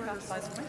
Parfait.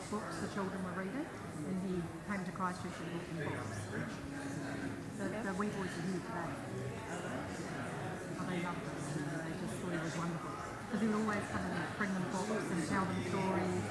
books the children were reading, and he came to Christchurch and bought them books. The wee boys are here today. Oh, they loved it. They just thought he was wonderful. Because he would always come and bring them books and tell them stories.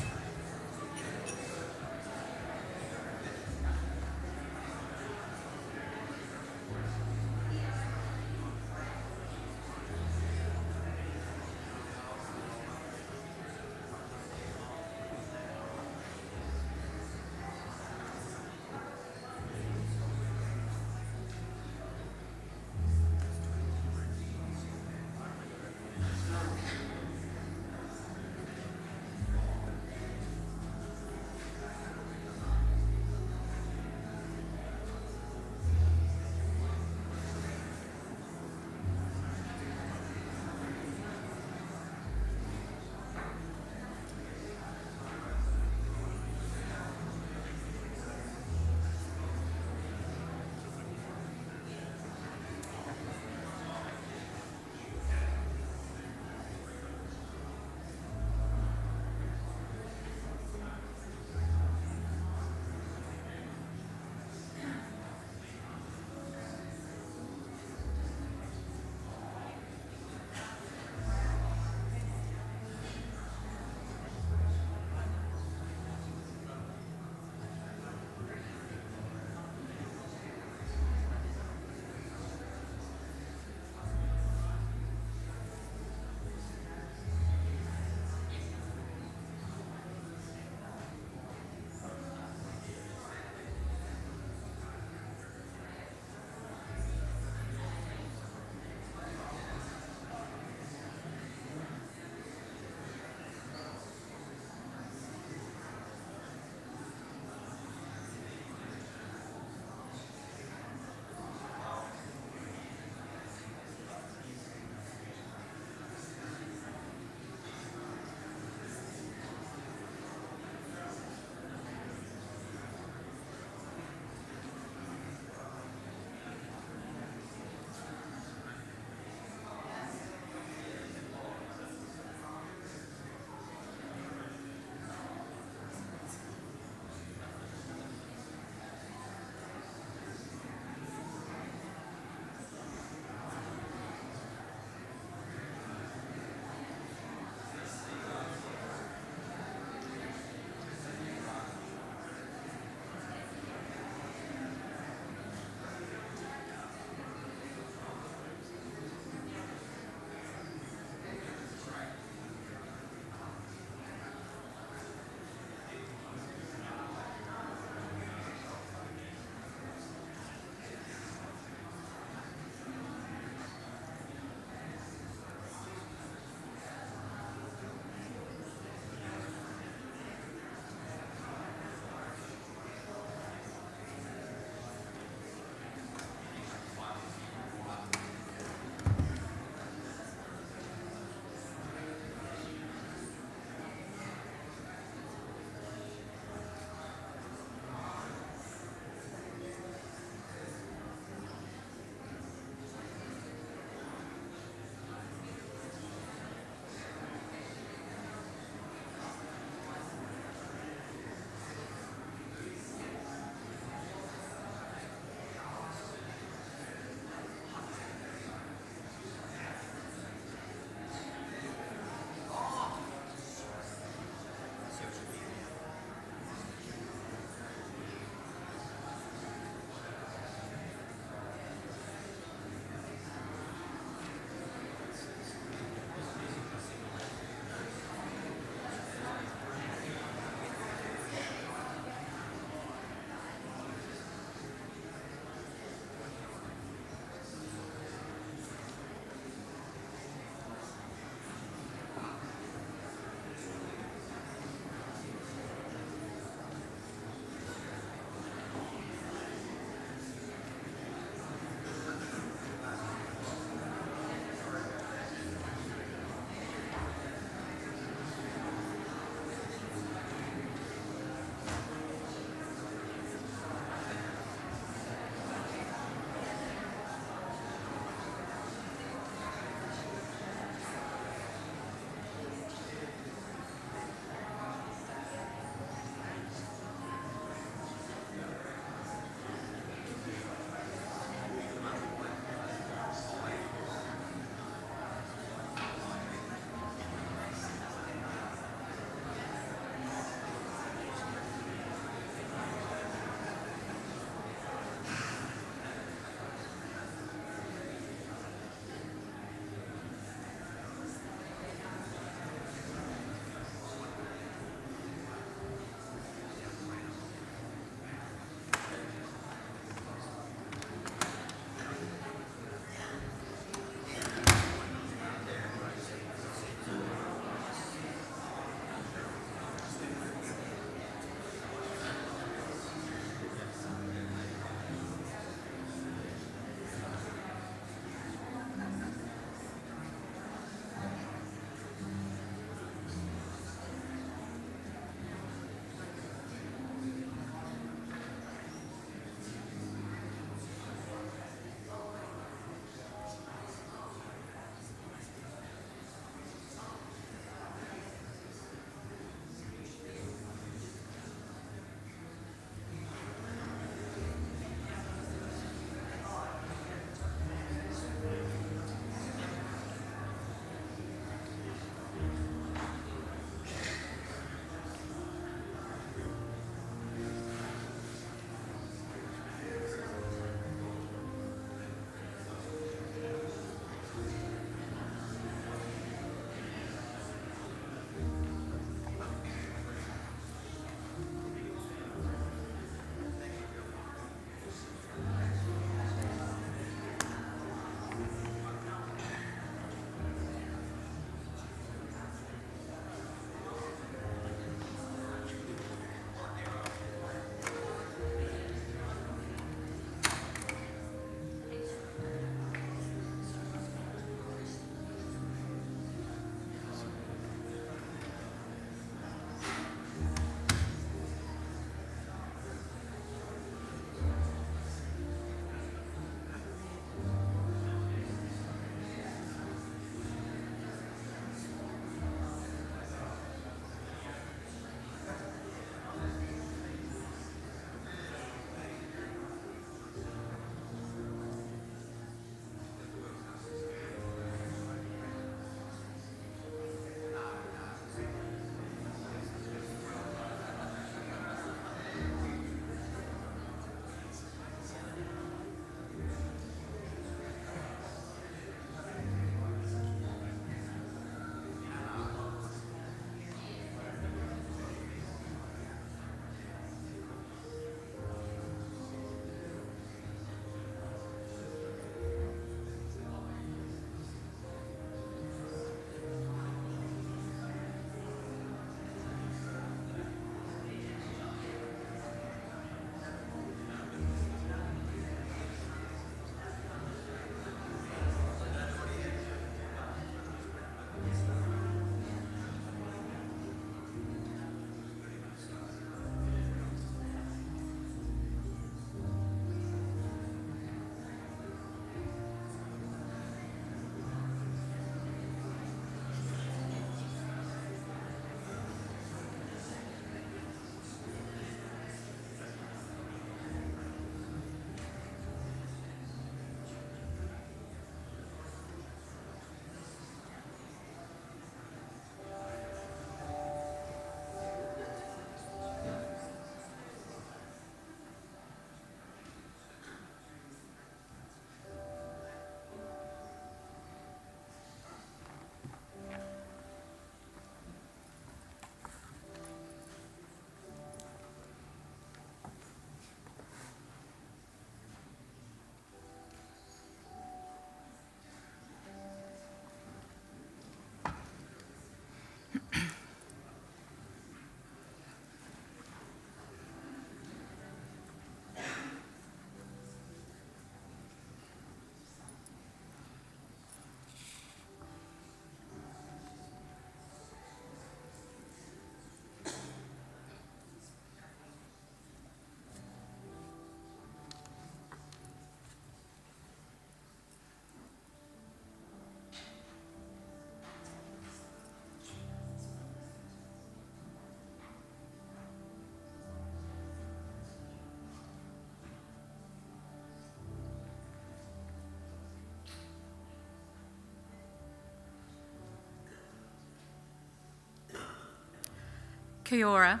Kia ora.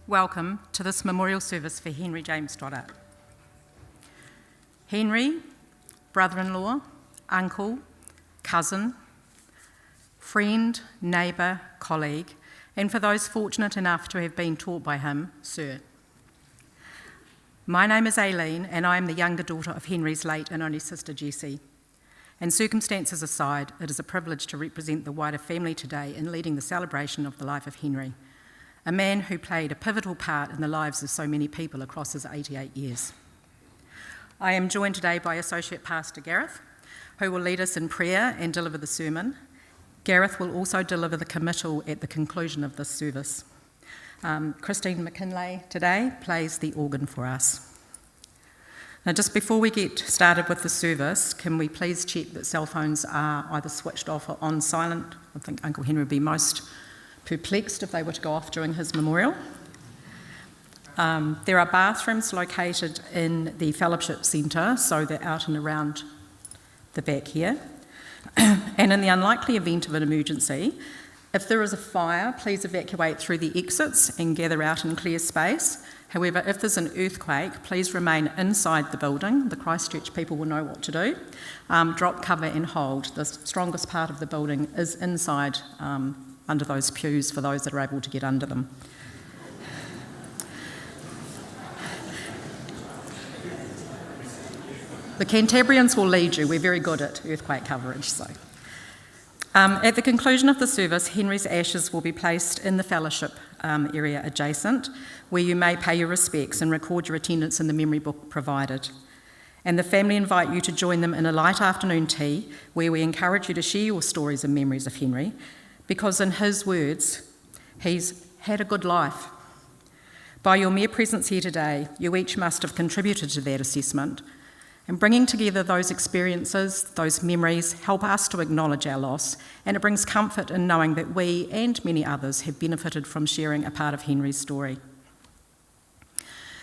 Welcome to this memorial service for Henry James Stoddart. Henry, brother-in-law, uncle, cousin, friend, neighbour, colleague, and for those fortunate enough to have been taught by him, sir. My name is Aileen, and I am the younger daughter of Henry's late and only sister Jessie. And circumstances aside, it is a privilege to represent the wider family today in leading the celebration of the life of Henry, a man who played a pivotal part in the lives of so many people across his 88 years. I am joined today by Associate Pastor Gareth, who will lead us in prayer and deliver the sermon. Gareth will also deliver the committal at the conclusion of this service. Christine McKinlay today plays the organ for us. Now, just before we get started with the service, can we please check that cell phones are either switched off or on silent? I think Uncle Henry would be most perplexed if they were to go off during his memorial. There are bathrooms located in the Fellowship Centre, so they're out and around the back here. And in the unlikely event of an emergency, if there is a fire, please evacuate through the exits and gather out in clear space. However, if there's an earthquake, please remain inside the building. The Christchurch people will know what to do. Drop cover and hold. The strongest part of the building is inside under those pews for those that are able to get under them. The Cantabrians will lead you. We're very good at earthquake coverage. So, at the conclusion of the service, Henry's ashes will be placed in the fellowship area adjacent, where you may pay your respects and record your attendance in the memory book provided. And the family invite you to join them in a light afternoon tea, where we encourage you to share your stories and memories of Henry, because in his words, he's had a good life. By your mere presence here today, you each must have contributed to that assessment. And bringing together those experiences, those memories, help us to acknowledge our loss, and it brings comfort in knowing that we and many others have benefited from sharing a part of Henry's story.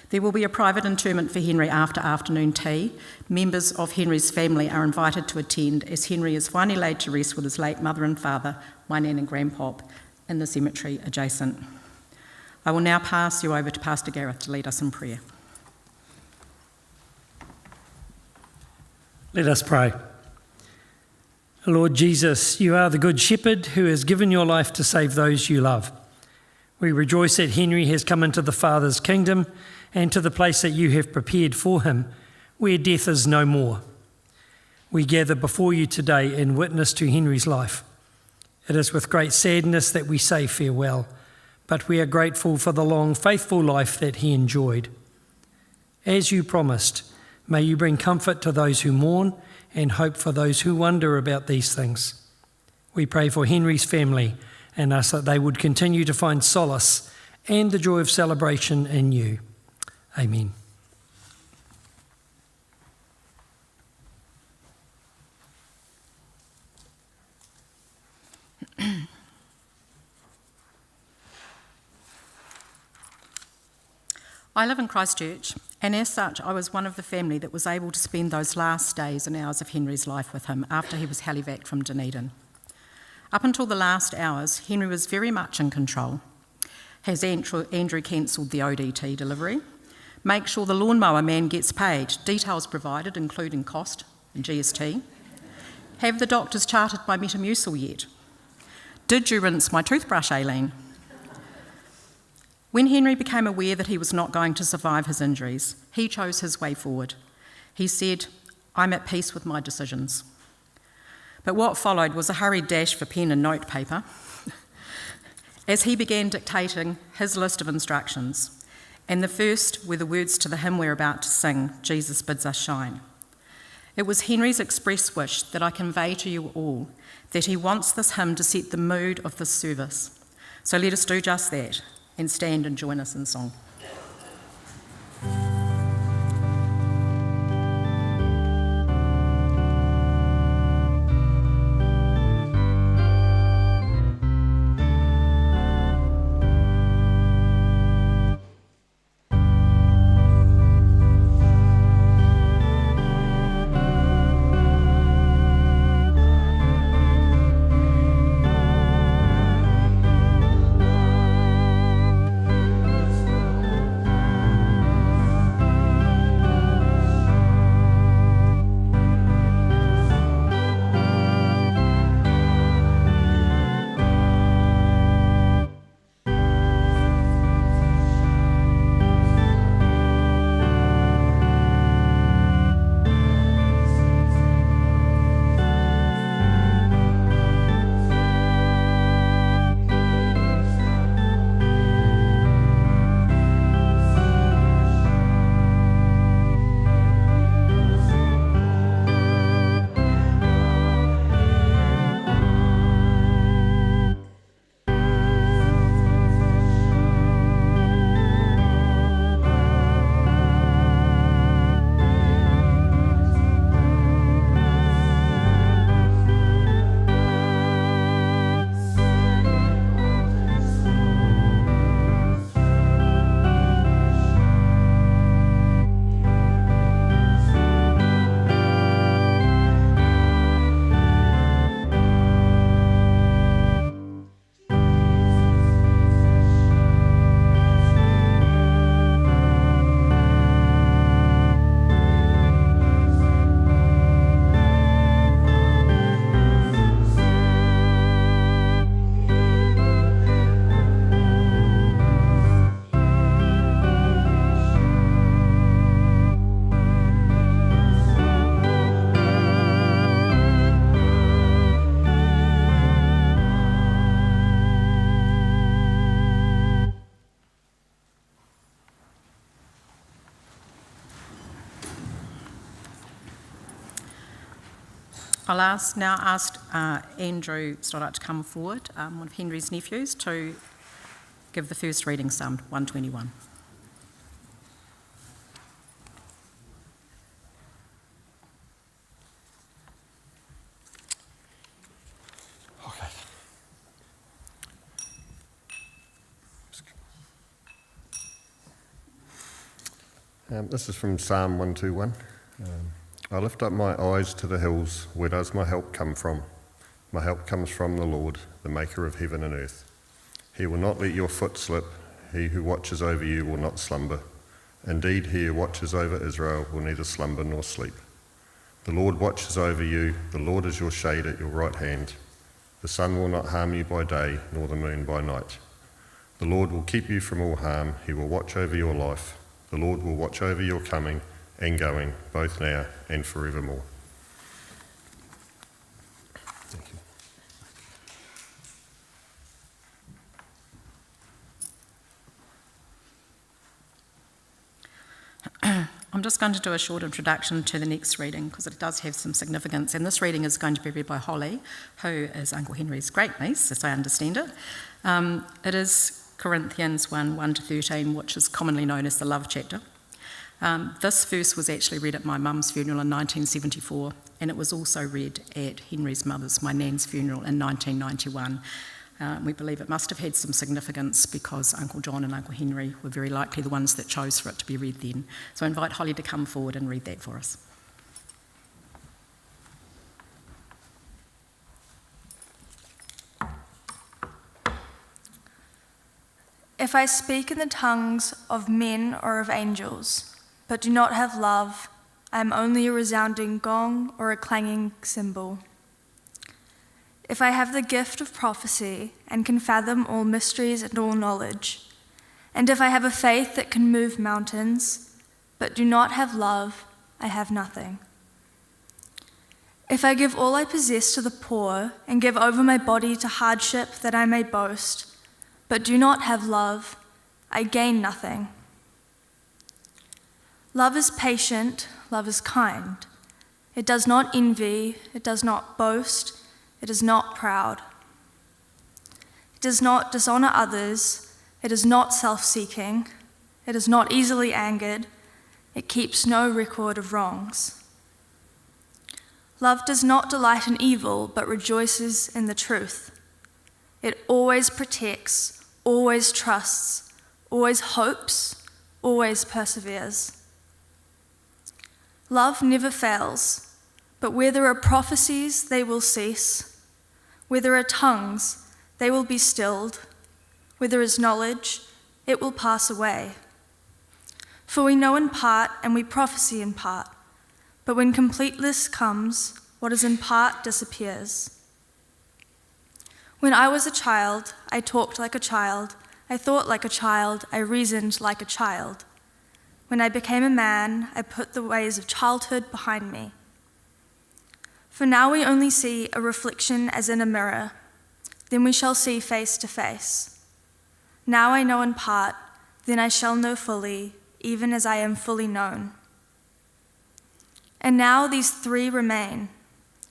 There will be a private interment for Henry after afternoon tea. Members of Henry's family are invited to attend as Henry is finally laid to rest with his late mother and father, my nan and grandpop, in the cemetery adjacent. I will now pass you over to Pastor Gareth to lead us in prayer. Let us pray. Lord Jesus, you are the Good Shepherd who has given your life to save those you love. We rejoice that Henry has come into the Father's kingdom and to the place that you have prepared for him, where death is no more. We gather before you today in witness to Henry's life. It is with great sadness that we say farewell, but we are grateful for the long, faithful life that he enjoyed. As you promised, may you bring comfort to those who mourn and hope for those who wonder about these things. We pray for Henry's family and ask that they would continue to find solace and the joy of celebration in you. Amen. I live in Christchurch, and as such, I was one of the family that was able to spend those last days and hours of Henry's life with him after he was helivacked from Dunedin. Up until the last hours, Henry was very much in control. Has Andrew cancelled the ODT delivery? Make sure the lawnmower man gets paid, details provided, including cost and GST. Have the doctors charted my Metamucil yet? Did you rinse my toothbrush, Aileen? When Henry became aware that he was not going to survive his injuries, he chose his way forward. He said, "I'm at peace with my decisions." But what followed was a hurried dash for pen and notepaper as he began dictating his list of instructions. And the first were the words to the hymn we're about to sing, Jesus Bids Us Shine. It was Henry's express wish that I convey to you all that he wants this hymn to set the mood of this service. So let us do just that and stand and join us in song. I'll now ask Andrew Stoddart to come forward, one of Henry's nephews, to give the first reading, Psalm 121. This is from Psalm 121. I lift up my eyes to the hills. Where does my help come from? My help comes from the Lord, the maker of heaven and earth. He will not let your foot slip. He who watches over you will not slumber. Indeed, he who watches over Israel will neither slumber nor sleep. The Lord watches over you. The Lord is your shade at your right hand. The sun will not harm you by day, nor the moon by night. The Lord will keep you from all harm. He will watch over your life. The Lord will watch over your coming and going, both now and forevermore. Thank you. I'm just going to do a short introduction to the next reading because it does have some significance, and this reading is going to be read by Holly, who is Uncle Henry's great niece, as I understand it. It is Corinthians 1:1-13, which is commonly known as the love chapter. This verse was actually read at my mum's funeral in 1974, and it was also read at Henry's mother's, my nan's, funeral in 1991. We believe it must have had some significance because Uncle John and Uncle Henry were very likely the ones that chose for it to be read then. So I invite Holly to come forward and read that for us. If I speak in the tongues of men or of angels, but do not have love, I am only a resounding gong or a clanging cymbal. If I have the gift of prophecy and can fathom all mysteries and all knowledge, and if I have a faith that can move mountains, but do not have love, I have nothing. If I give all I possess to the poor and give over my body to hardship that I may boast, but do not have love, I gain nothing. Love is patient, love is kind. It does not envy, it does not boast, it is not proud. It does not dishonor others, it is not self-seeking, it is not easily angered, it keeps no record of wrongs. Love does not delight in evil, but rejoices in the truth. It always protects, always trusts, always hopes, always perseveres. Love never fails, but where there are prophecies, they will cease. Where there are tongues, they will be stilled. Where there is knowledge, it will pass away. For we know in part and we prophesy in part, but when completeness comes, what is in part disappears. When I was a child, I talked like a child, I thought like a child, I reasoned like a child. When I became a man, I put the ways of childhood behind me. For now we only see a reflection as in a mirror, then we shall see face to face. Now I know in part, then I shall know fully, even as I am fully known. And now these three remain: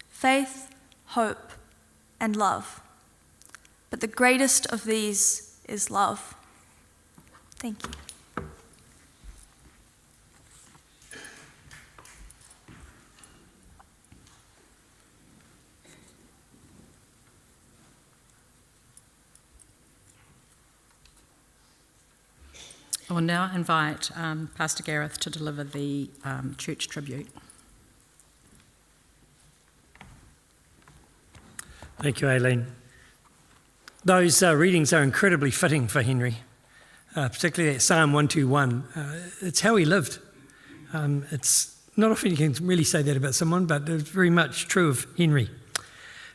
faith, hope, and love. But the greatest of these is love. Thank you. I will now invite Pastor Gareth to deliver the church tribute. Thank you, Aileen. Those readings are incredibly fitting for Henry, particularly that Psalm 121. It's how he lived. It's not often you can really say that about someone, but it's very much true of Henry.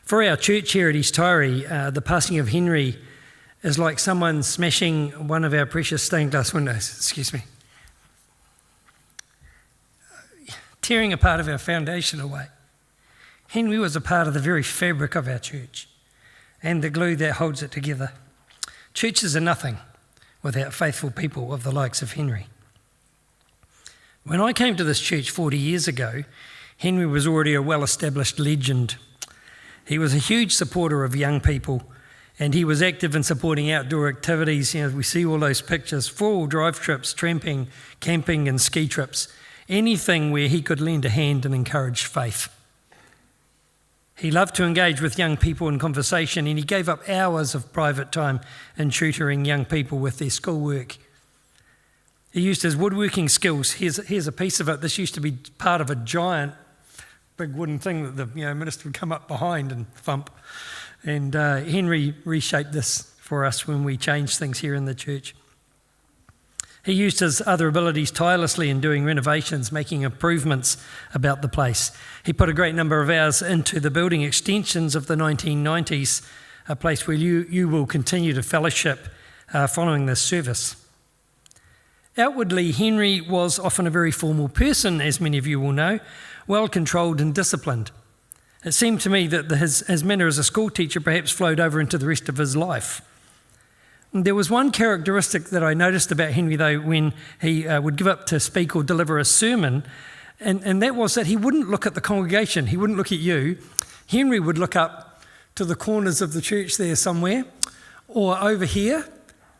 For our church here at East Taieri, the passing of Henry is like someone smashing one of our precious stained glass windows, tearing a part of our foundation away. Henry was a part of the very fabric of our church and the glue that holds it together. Churches are nothing without faithful people of the likes of Henry. When I came to this church 40 years ago, Henry was already a well-established legend. He was a huge supporter of young people, and he was active in supporting outdoor activities. You know, we see all those pictures, four-wheel drive trips, tramping, camping and ski trips, anything where he could lend a hand and encourage faith. He loved to engage with young people in conversation, and he gave up hours of private time in tutoring young people with their schoolwork. He used his woodworking skills. Here's a piece of it. This used to be part of a giant, big wooden thing that the minister would come up behind and thump. And Henry reshaped this for us when we changed things here in the church. He used his other abilities tirelessly in doing renovations, making improvements about the place. He put a great number of hours into the building extensions of the 1990s, a place where you will continue to fellowship following this service. Outwardly, Henry was often a very formal person, as many of you will know, well controlled and disciplined. It seemed to me that his manner as a school teacher perhaps flowed over into the rest of his life. There was one characteristic that I noticed about Henry, though, when he would give up to speak or deliver a sermon, and that was that he wouldn't look at the congregation. He wouldn't look at you. Henry would look up to the corners of the church there somewhere, or over here,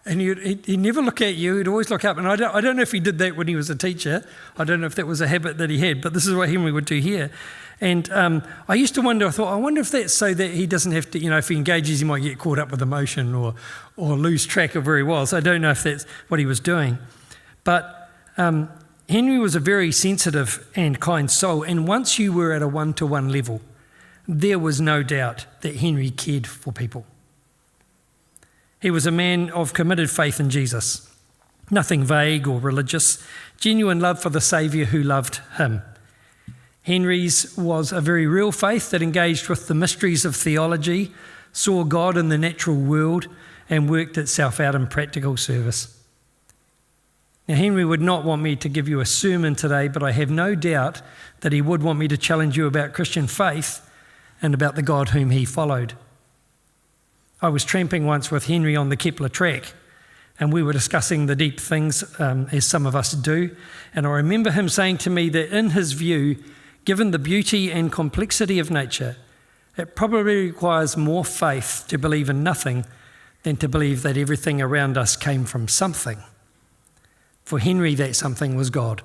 and he'd never look at you. He'd always look up. And I don't know if he did that when he was a teacher. I don't know if that was a habit that he had, but this is what Henry would do here. And I used to wonder, I wonder if that's so that he doesn't have to, if he engages, he might get caught up with emotion or lose track of where he was. I don't know if that's what he was doing. But Henry was a very sensitive and kind soul. And once you were at a one-to-one level, there was no doubt that Henry cared for people. He was a man of committed faith in Jesus. Nothing vague or religious. Genuine love for the Saviour who loved him. Henry's was a very real faith that engaged with the mysteries of theology, saw God in the natural world, and worked itself out in practical service. Now, Henry would not want me to give you a sermon today, but I have no doubt that he would want me to challenge you about Christian faith and about the God whom he followed. I was tramping once with Henry on the Kepler track, and we were discussing the deep things, as some of us do, and I remember him saying to me that in his view, given the beauty and complexity of nature, it probably requires more faith to believe in nothing than to believe that everything around us came from something. For Henry, that something was God.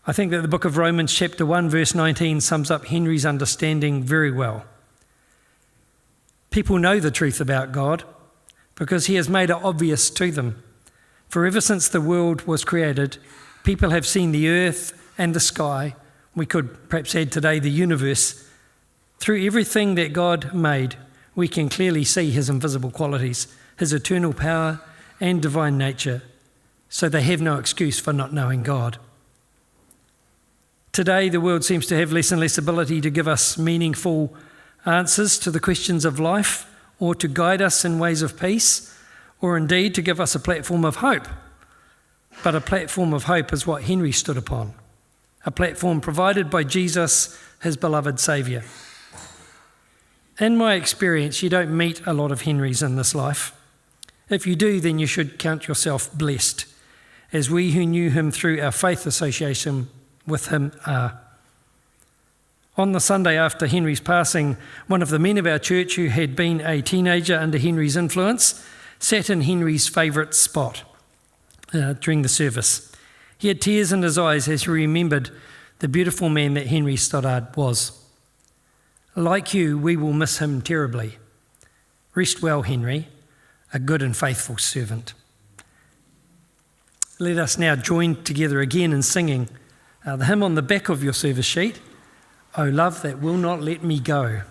I think that the book of Romans chapter 1 verse 19 sums up Henry's understanding very well. People know the truth about God because he has made it obvious to them. For ever since the world was created, people have seen the earth and the sky, we could perhaps add today the universe. Through everything that God made, we can clearly see his invisible qualities, his eternal power and divine nature, so they have no excuse for not knowing God. Today, the world seems to have less and less ability to give us meaningful answers to the questions of life, or to guide us in ways of peace, or indeed to give us a platform of hope. But a platform of hope is what Henry stood upon. A platform provided by Jesus, his beloved Saviour. In my experience, you don't meet a lot of Henrys in this life. If you do, then you should count yourself blessed, as we who knew him through our faith association with him are. On the Sunday after Henry's passing, one of the men of our church who had been a teenager under Henry's influence sat in Henry's favourite spot during the service. He had tears in his eyes as he remembered the beautiful man that Henry Stoddart was. Like you, we will miss him terribly. Rest well, Henry, a good and faithful servant. Let us now join together again in singing the hymn on the back of your service sheet, O Love That Will Not Let Me Go.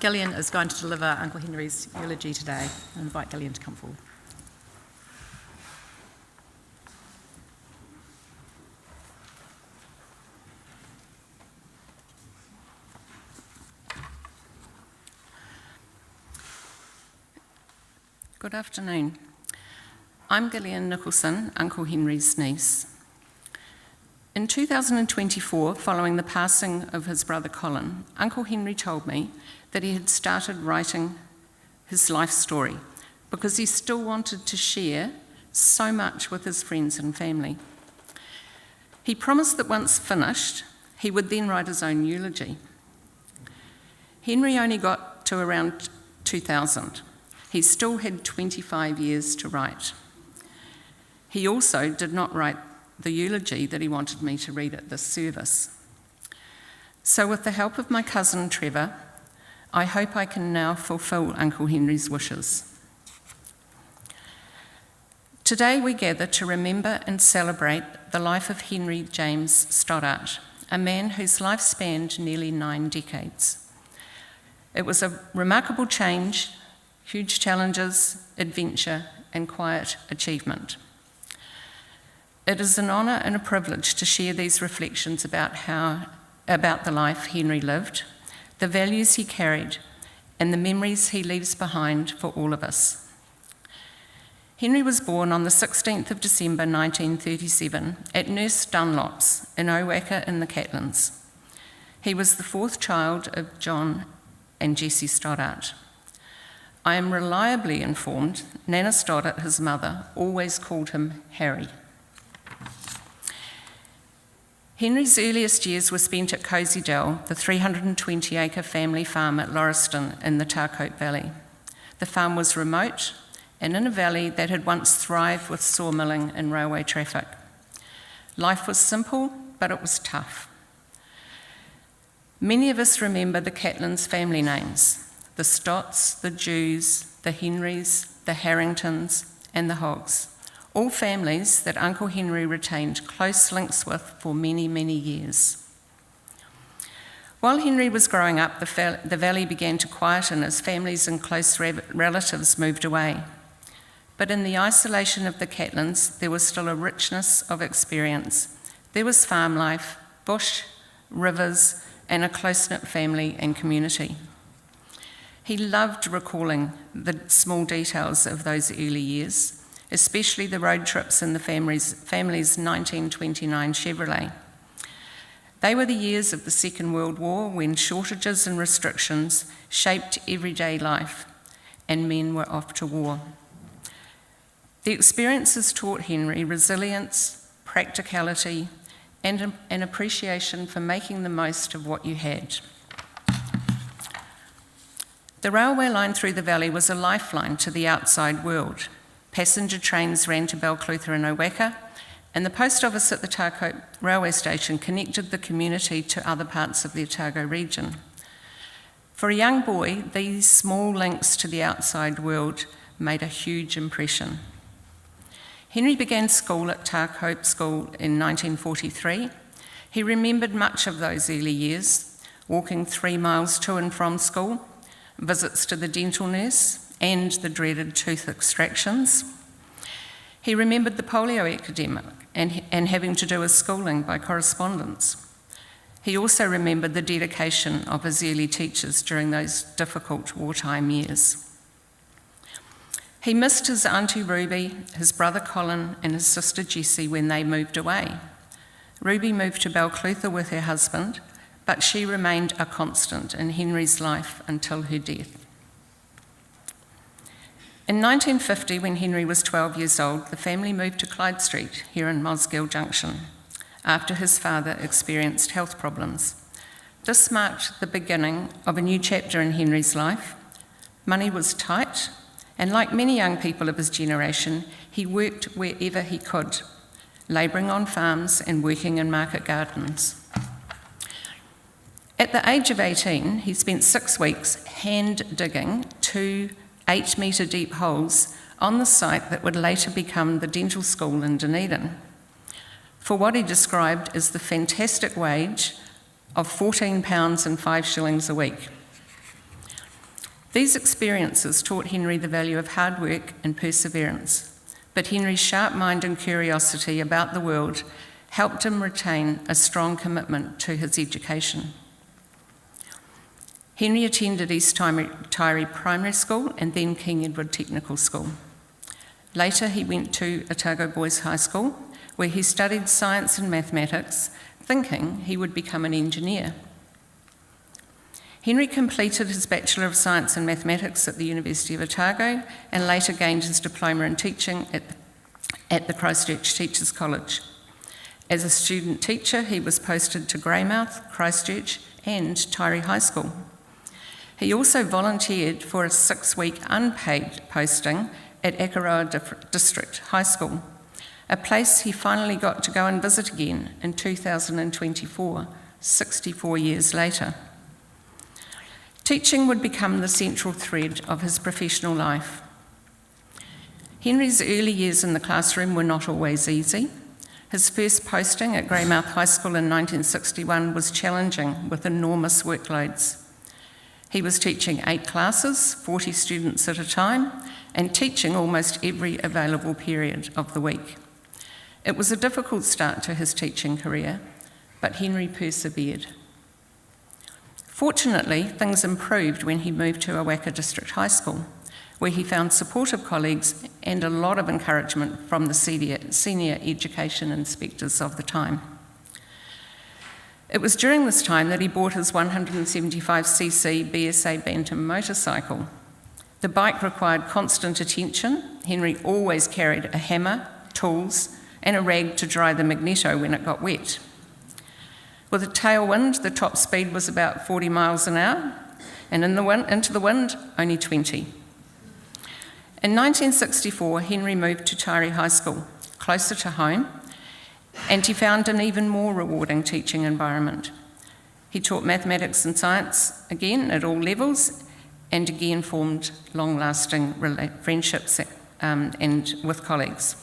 Gillian is going to deliver Uncle Henry's eulogy today. I invite Gillian to come forward. Good afternoon. I'm Gillian Nicholson, Uncle Henry's niece. In 2024, following the passing of his brother Colin, Uncle Henry told me that he had started writing his life story because he still wanted to share so much with his friends and family. He promised that once finished, he would then write his own eulogy. Henry only got to around 2000. He still had 25 years to write. He also did not write the eulogy that he wanted me to read at this service. So with the help of my cousin Trevor, I hope I can now fulfil Uncle Henry's wishes. Today we gather to remember and celebrate the life of Henry James Stoddart, a man whose life spanned nearly 9 decades. It was a remarkable change, huge challenges, adventure, and quiet achievement. It is an honour and a privilege to share these reflections about the life Henry lived, the values he carried, and the memories he leaves behind for all of us. Henry was born on the 16th of December 1937 at Nurse Dunlop's in Owaka in the Catlins. He was the 4th child of John and Jessie Stoddart. I am reliably informed Nana Stoddart, his mother, always called him Harry. Henry's earliest years were spent at Cosy Dell, the 320-acre family farm at Lauriston in the Tarcote Valley. The farm was remote and in a valley that had once thrived with sawmilling and railway traffic. Life was simple, but it was tough. Many of us remember the Catlins family names: the Stotts, the Jews, the Henrys, the Harringtons, and the Hoggs, all families that Uncle Henry retained close links with for many, many years. While Henry was growing up, the valley began to quieten as families and close relatives moved away. But in the isolation of the Catlins, there was still a richness of experience. There was farm life, bush, rivers, and a close-knit family and community. He loved recalling the small details of those early years, especially the road trips in the family's 1929 Chevrolet. They were the years of the Second World War, when shortages and restrictions shaped everyday life and men were off to war. The experiences taught Henry resilience, practicality, and an appreciation for making the most of what you had. The railway line through the valley was a lifeline to the outside world. Passenger trains ran to Balclutha and Owaka, and the post office at the Tarcote railway station connected the community to other parts of the Otago region. For a young boy, these small links to the outside world made a huge impression. Henry began school at Tarcote School in 1943. He remembered much of those early years, walking 3 miles to and from school, visits to the dental nurse, and the dreaded tooth extractions. He remembered the polio epidemic and having to do his schooling by correspondence. He also remembered the dedication of his early teachers during those difficult wartime years. He missed his auntie Ruby, his brother Colin, and his sister Jessie when they moved away. Ruby moved to Balclutha with her husband, but she remained a constant in Henry's life until her death. In 1950, when Henry was 12 years old, the family moved to Clyde Street here in Mosgiel Junction after his father experienced health problems. This marked the beginning of a new chapter in Henry's life. Money was tight, and like many young people of his generation, he worked wherever he could, labouring on farms and working in market gardens. At the age of 18, he spent 6 weeks hand digging 2 8-metre deep holes on the site that would later become the dental school in Dunedin, for what he described as the fantastic wage of £14 and 5 shillings a week. These experiences taught Henry the value of hard work and perseverance, but Henry's sharp mind and curiosity about the world helped him retain a strong commitment to his education. Henry attended East Tyree Primary School and then King Edward Technical School. Later, he went to Otago Boys High School, where he studied science and mathematics, thinking he would become an engineer. Henry completed his Bachelor of Science in Mathematics at the University of Otago and later gained his diploma in teaching at the Christchurch Teachers College. As a student teacher, he was posted to Greymouth, Christchurch and Tyree High School. He also volunteered for a 6-week unpaid posting at Akaroa District High School, a place he finally got to go and visit again in 2024, 64 years later. Teaching would become the central thread of his professional life. Henry's early years in the classroom were not always easy. His first posting at Greymouth High School in 1961 was challenging with enormous workloads. He was teaching 8 classes, 40 students at a time, and teaching almost every available period of the week. It was a difficult start to his teaching career, but Henry persevered. Fortunately, things improved when he moved to Awaka District High School, where he found supportive colleagues and a lot of encouragement from the senior education inspectors of the time. It was during this time that he bought his 175cc BSA Bantam motorcycle. The bike required constant attention. Henry always carried a hammer, tools, and a rag to dry the magneto when it got wet. With a tailwind, the top speed was about 40 miles an hour, and into the wind, only 20. In 1964, Henry moved to Tyree High School, closer to home, and he found an even more rewarding teaching environment. He taught mathematics and science, again at all levels, and again formed long-lasting friendships and with colleagues.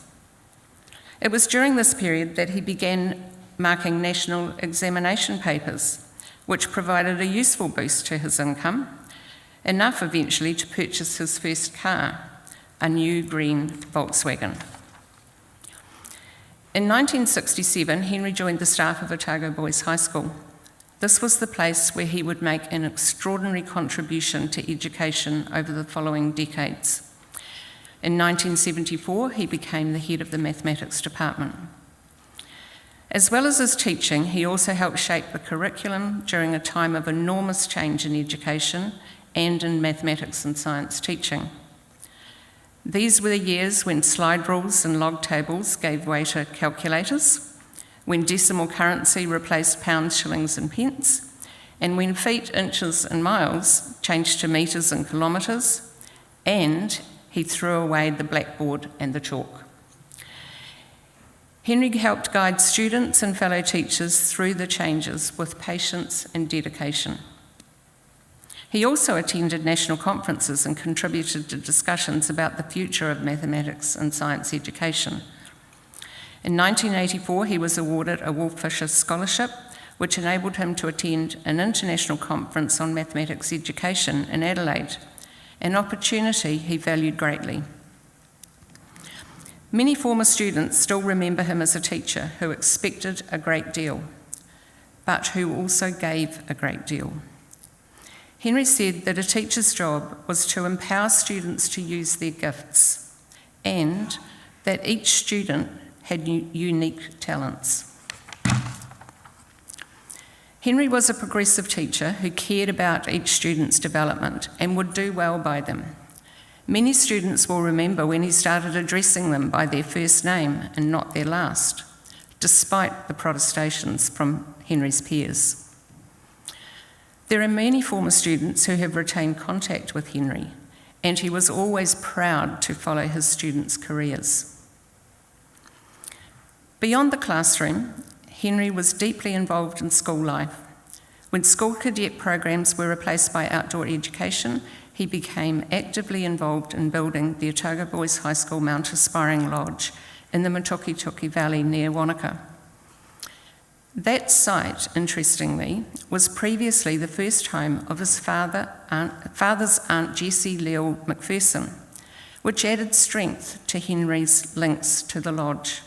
It was during this period that he began marking national examination papers, which provided a useful boost to his income, enough eventually to purchase his first car, a new green Volkswagen. In 1967, Henry joined the staff of Otago Boys High School. This was the place where he would make an extraordinary contribution to education over the following decades. In 1974, he became the head of the mathematics department. As well as his teaching, he also helped shape the curriculum during a time of enormous change in education and in mathematics and science teaching. These were the years when slide rules and log tables gave way to calculators, when decimal currency replaced pounds, shillings and pence, and when feet, inches and miles changed to metres and kilometres, and he threw away the blackboard and the chalk. Henry helped guide students and fellow teachers through the changes with patience and dedication. He also attended national conferences and contributed to discussions about the future of mathematics and science education. In 1984, he was awarded a Wolf Fisher Scholarship, which enabled him to attend an international conference on mathematics education in Adelaide, an opportunity he valued greatly. Many former students still remember him as a teacher who expected a great deal, but who also gave a great deal. Henry said that a teacher's job was to empower students to use their gifts and that each student had unique talents. Henry was a progressive teacher who cared about each student's development and would do well by them. Many students will remember when he started addressing them by their first name and not their last, despite the protestations from Henry's peers. There are many former students who have retained contact with Henry, and he was always proud to follow his students' careers. Beyond the classroom, Henry was deeply involved in school life. When school cadet programs were replaced by outdoor education, he became actively involved in building the Otago Boys High School Mount Aspiring Lodge in the Matukituki Valley near Wanaka. That site, interestingly, was previously the first home of his father's Aunt Jessie Leal McPherson, which added strength to Henry's links to the lodge.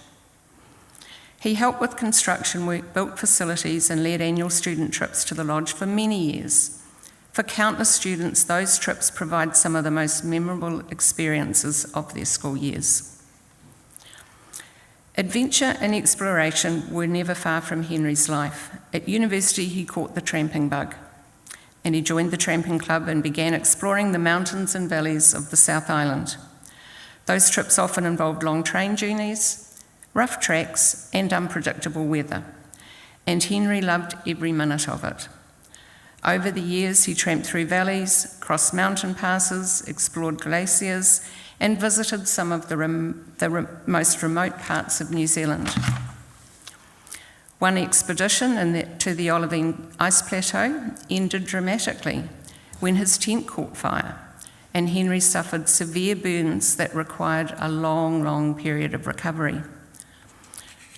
He helped with construction work, built facilities, and led annual student trips to the lodge for many years. For countless students, those trips provide some of the most memorable experiences of their school years. Adventure and exploration were never far from Henry's life. At university, he caught the tramping bug, and he joined the tramping club and began exploring the mountains and valleys of the South Island. Those trips often involved long train journeys, rough tracks, and unpredictable weather, and Henry loved every minute of it. Over the years, he tramped through valleys, crossed mountain passes, explored glaciers, and visited some of the most remote parts of New Zealand. One expedition to the Olivine Ice Plateau ended dramatically when his tent caught fire, and Henry suffered severe burns that required a long period of recovery.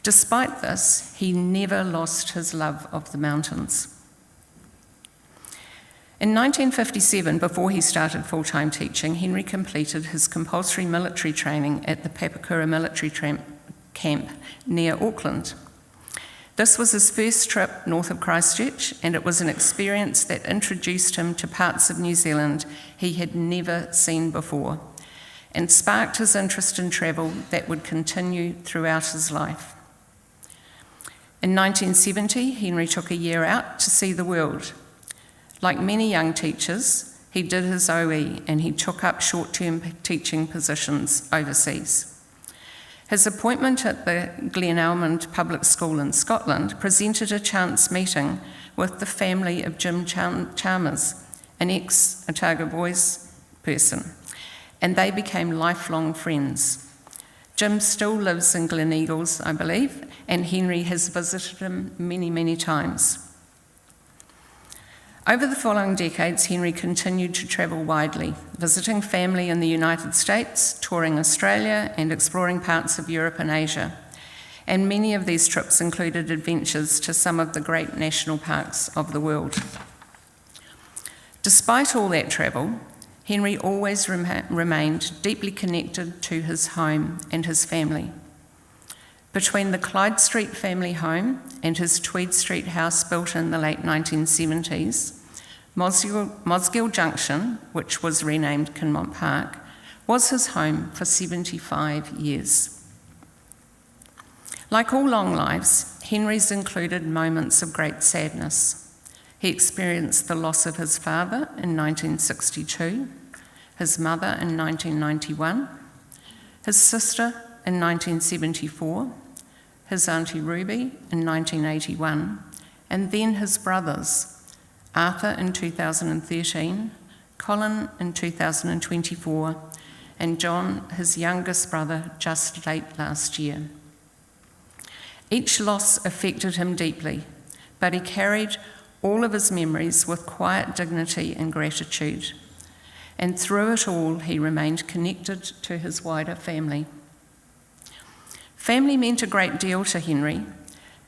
Despite this, he never lost his love of the mountains. In 1957, before he started full-time teaching, Henry completed his compulsory military training at the Papakura military camp near Auckland. This was his first trip north of Christchurch, and it was an experience that introduced him to parts of New Zealand he had never seen before, and sparked his interest in travel that would continue throughout his life. In 1970, Henry took a year out to see the world. Like many young teachers, he did his OE and he took up short-term teaching positions overseas. His appointment at the Glen Almond Public School in Scotland presented a chance meeting with the family of Jim Chalmers, an ex-Otago Boys person, and they became lifelong friends. Jim still lives in Glen Eagles, I believe, and Henry has visited him many times. Over the following decades, Henry continued to travel widely, visiting family in the United States, touring Australia, and exploring parts of Europe and Asia. And many of these trips included adventures to some of the great national parks of the world. Despite all that travel, Henry always remained deeply connected to his home and his family. Between the Clyde Street family home and his Tweed Street house built in the late 1970s, Mosgiel Junction, which was renamed Kinmont Park, was his home for 75 years. Like all long lives, Henry's included moments of great sadness. He experienced the loss of his father in 1962, his mother in 1991, his sister in 1974, his Auntie Ruby in 1981, and then his brothers, Arthur in 2013, Colin in 2024, and John, his youngest brother, just late last year. Each loss affected him deeply, but he carried all of his memories with quiet dignity and gratitude. And through it all, he remained connected to his wider family. Family meant a great deal to Henry.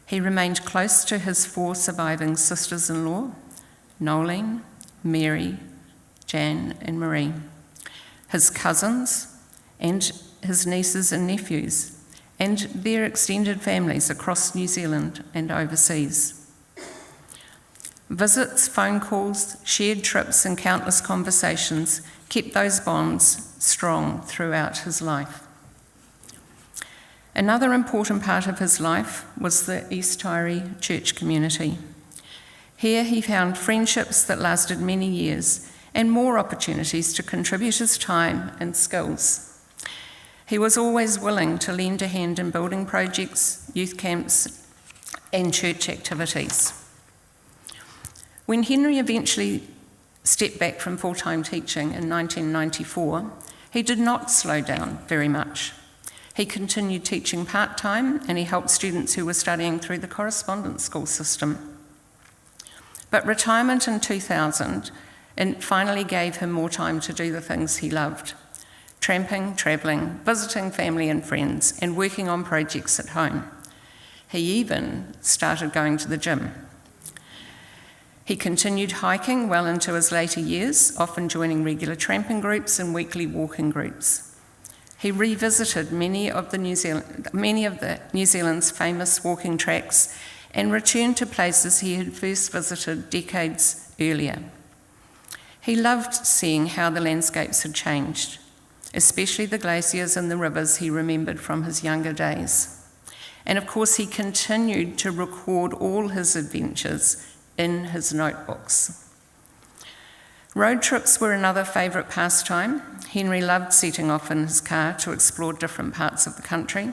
He remained close to his 4 surviving sisters-in-law, Nolene, Mary, Jan, and Marie, his cousins, and his nieces and nephews, and their extended families across New Zealand and overseas. Visits, phone calls, shared trips, and countless conversations kept those bonds strong throughout his life. Another important part of his life was the East Tyree church community. Here he found friendships that lasted many years and more opportunities to contribute his time and skills. He was always willing to lend a hand in building projects, youth camps, and church activities. When Henry eventually stepped back from full-time teaching in 1994, he did not slow down very much. He continued teaching part-time, and he helped students who were studying through the correspondence school system. But retirement in 2000 finally gave him more time to do the things he loved: tramping, travelling, visiting family and friends, and working on projects at home. He even started going to the gym. He continued hiking well into his later years, often joining regular tramping groups and weekly walking groups. He revisited many of New Zealand's famous walking tracks and returned to places he had first visited decades earlier. He loved seeing how the landscapes had changed, especially the glaciers and the rivers he remembered from his younger days. And of course, he continued to record all his adventures in his notebooks. Road trips were another favourite pastime. Henry loved setting off in his car to explore different parts of the country,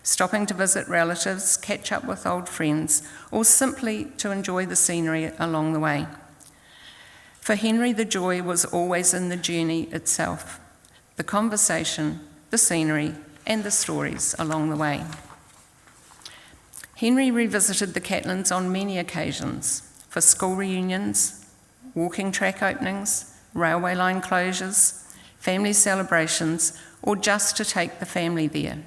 stopping to visit relatives, catch up with old friends, or simply to enjoy the scenery along the way. For Henry, the joy was always in the journey itself, the conversation, the scenery, and the stories along the way. Henry revisited the Catlins on many occasions, for school reunions, walking track openings, railway line closures, family celebrations, or just to take the family there.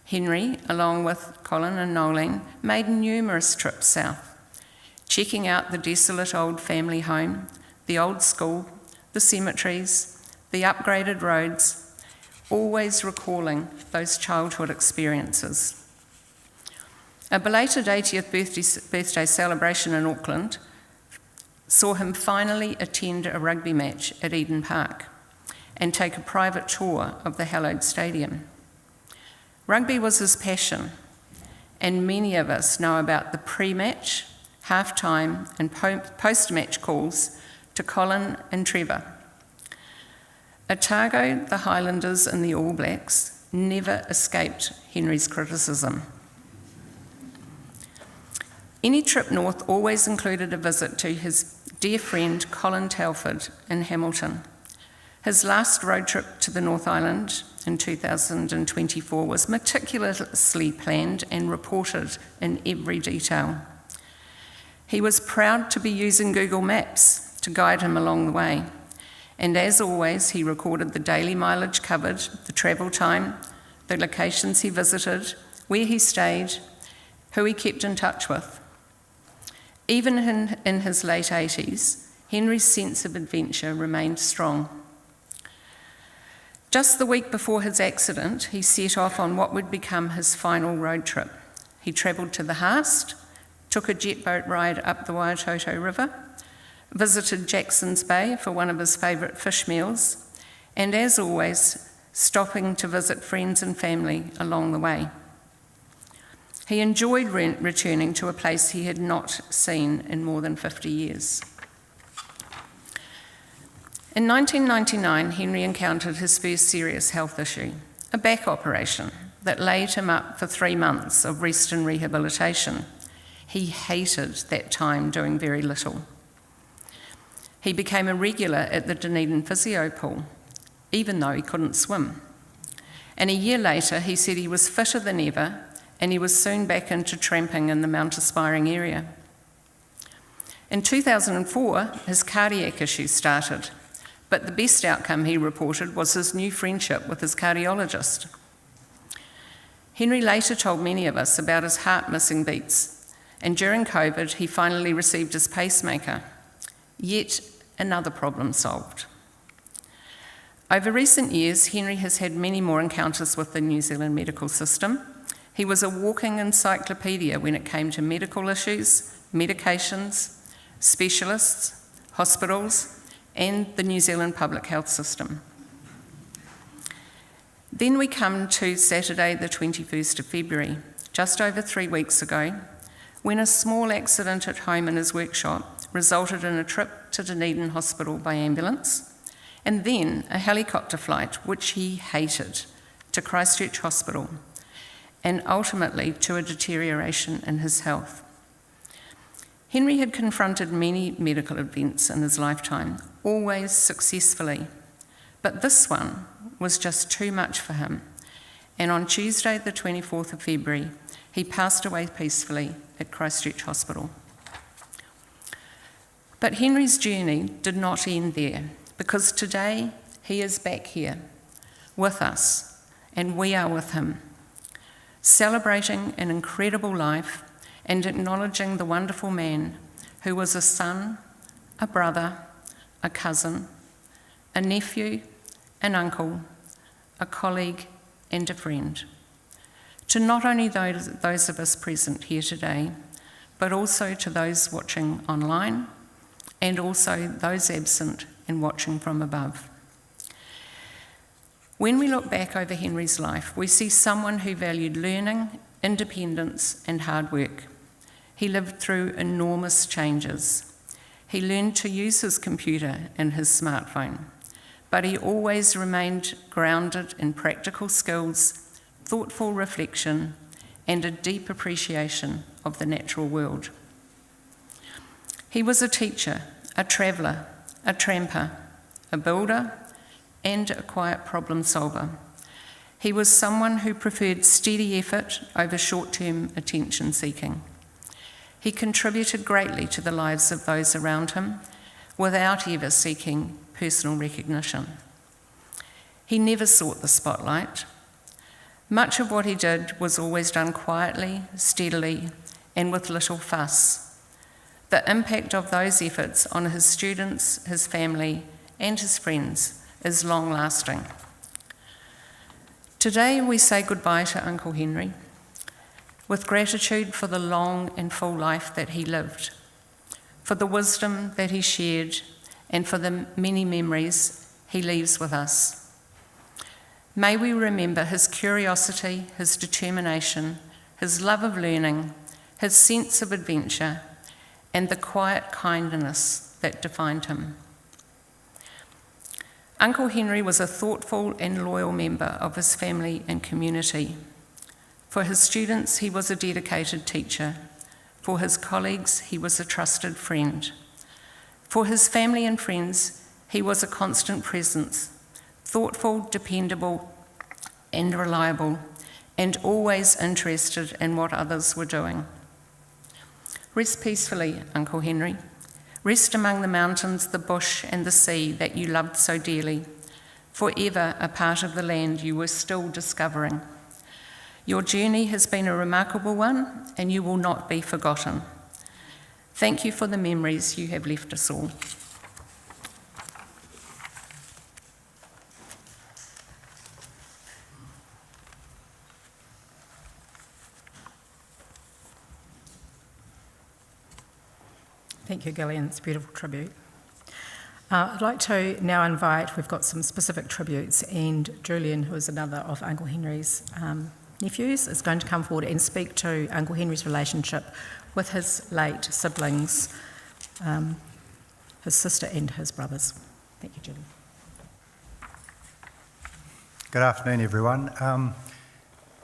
Henry, along with Colin and Nolene, made numerous trips south, checking out the desolate old family home, the old school, the cemeteries, the upgraded roads, always recalling those childhood experiences. A belated 80th birthday celebration in Auckland saw him finally attend a rugby match at Eden Park and take a private tour of the hallowed stadium. Rugby was his passion, and many of us know about the pre-match, half-time and post-match calls to Colin and Trevor. Otago, the Highlanders and the All Blacks never escaped Henry's criticism. Any trip north always included a visit to his dear friend Colin Telford in Hamilton. His last road trip to the North Island in 2024 was meticulously planned and reported in every detail. He was proud to be using Google Maps to guide him along the way, and as always, he recorded the daily mileage covered, the travel time, the locations he visited, where he stayed, who he kept in touch with. Even in his late 80s, Henry's sense of adventure remained strong. Just the week before his accident, he set off on what would become his final road trip. He travelled to the Haast, took a jet boat ride up the Waitoto River, visited Jackson's Bay for one of his favourite fish meals, and as always, stopping to visit friends and family along the way. He enjoyed returning to a place he had not seen in more than 50 years. In 1999, Henry encountered his first serious health issue, a back operation that laid him up for 3 months of rest and rehabilitation. He hated that time doing very little. He became a regular at the Dunedin physio pool, even though he couldn't swim. And a year later, he said he was fitter than ever, and he was soon back into tramping in the Mount Aspiring area. In 2004, his cardiac issues started, but the best outcome he reported was his new friendship with his cardiologist. Henry later told many of us about his heart missing beats, and during COVID, he finally received his pacemaker. Yet another problem solved. Over recent years, Henry has had many more encounters with the New Zealand medical system. He was a walking encyclopedia when it came to medical issues, medications, specialists, hospitals, and the New Zealand public health system. Then we come to Saturday, the 21st of February, just over 3 weeks ago, when a small accident at home in his workshop resulted in a trip to Dunedin Hospital by ambulance, and then a helicopter flight, which he hated, to Christchurch Hospital, and ultimately to a deterioration in his health. Henry had confronted many medical events in his lifetime, always successfully, but this one was just too much for him, and on Tuesday, the 24th of February, he passed away peacefully at Christchurch Hospital. But Henry's journey did not end there, because today he is back here with us, and we are with him. celebrating an incredible life and acknowledging the wonderful man who was a son, a brother, a cousin, a nephew, an uncle, a colleague, and a friend. To not only those of us present here today, but also to those watching online, and also those absent and watching from above. When we look back over Henry's life, we see someone who valued learning, independence, and hard work. He lived through enormous changes. He learned to use his computer and his smartphone, but he always remained grounded in practical skills, thoughtful reflection, and a deep appreciation of the natural world. He was a teacher, a traveller, a tramper, a builder, and a quiet problem solver. He was someone who preferred steady effort over short-term attention seeking. He contributed greatly to the lives of those around him without ever seeking personal recognition. He never sought the spotlight. Much of what he did was always done quietly, steadily, and with little fuss. The impact of those efforts on his students, his family, and his friends is long-lasting. Today we say goodbye to Uncle Henry, with gratitude for the long and full life that he lived, for the wisdom that he shared, and for the many memories he leaves with us. May we remember his curiosity, his determination, his love of learning, his sense of adventure, and the quiet kindness that defined him. Uncle Henry was a thoughtful and loyal member of his family and community. For his students, he was a dedicated teacher. For his colleagues, he was a trusted friend. For his family and friends, he was a constant presence, thoughtful, dependable, and reliable, and always interested in what others were doing. Rest peacefully, Uncle Henry. Rest among the mountains, the bush, and the sea that you loved so dearly, forever a part of the land you were still discovering. Your journey has been a remarkable one, and you will not be forgotten. Thank you for the memories you have left us all. Thank you, Gillian. It's a beautiful tribute. I'd like to now invite, we've got some specific tributes, and Julian, who is another of Uncle Henry's nephews, is going to come forward and speak to Uncle Henry's relationship with his late siblings, his sister and his brothers. Thank you, Julian. Good afternoon, everyone.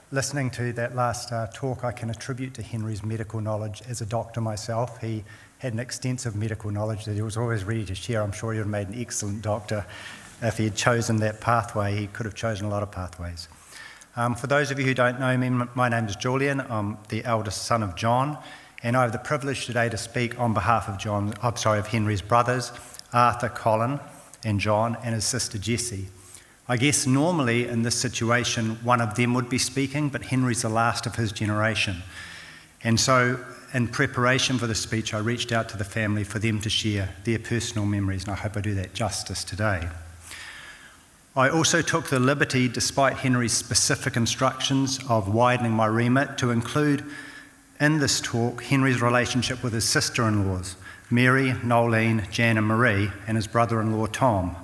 Listening to that last talk, I can attribute to Henry's medical knowledge. As a doctor myself, he had an extensive medical knowledge that he was always ready to share. I'm sure he would have made an excellent doctor if he had chosen that pathway. He could have chosen a lot of pathways. For those of you who don't know me, my name is Julian. I'm the eldest son of John, and I have the privilege today to speak on behalf of Henry's brothers, Arthur, Colin, and John, and his sister Jessie. I guess normally in this situation, one of them would be speaking, but Henry's the last of his generation. And so in preparation for the speech, I reached out to the family for them to share their personal memories, and I hope I do that justice today. I also took the liberty, despite Henry's specific instructions, of widening my remit to include in this talk Henry's relationship with his sister-in-laws, Mary, Nolene, Jan and Marie, and his brother-in-law Tom.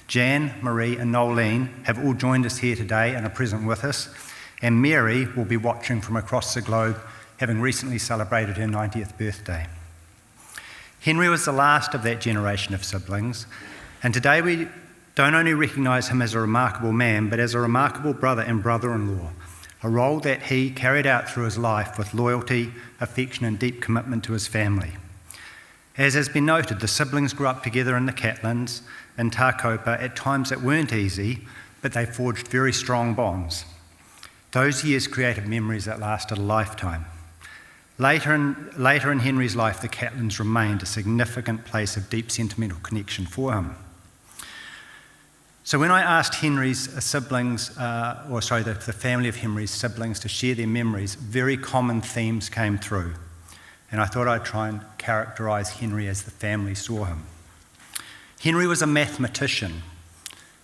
Jan, Marie and Nolene have all joined us here today and are present with us, and Mary will be watching from across the globe, having recently celebrated her 90th birthday. Henry was the last of that generation of siblings, and today we don't only recognise him as a remarkable man, but as a remarkable brother and brother-in-law, a role that he carried out through his life with loyalty, affection and deep commitment to his family. As has been noted, the siblings grew up together in the Catlins, in Tākopa, at times that weren't easy, but they forged very strong bonds. Those years created memories that lasted a lifetime. Later in Henry's life, the Catlins remained a significant place of deep sentimental connection for him. So when I asked Henry's siblings, the family of Henry's siblings to share their memories, very common themes came through. And I thought I'd try and characterise Henry as the family saw him. Henry was a mathematician.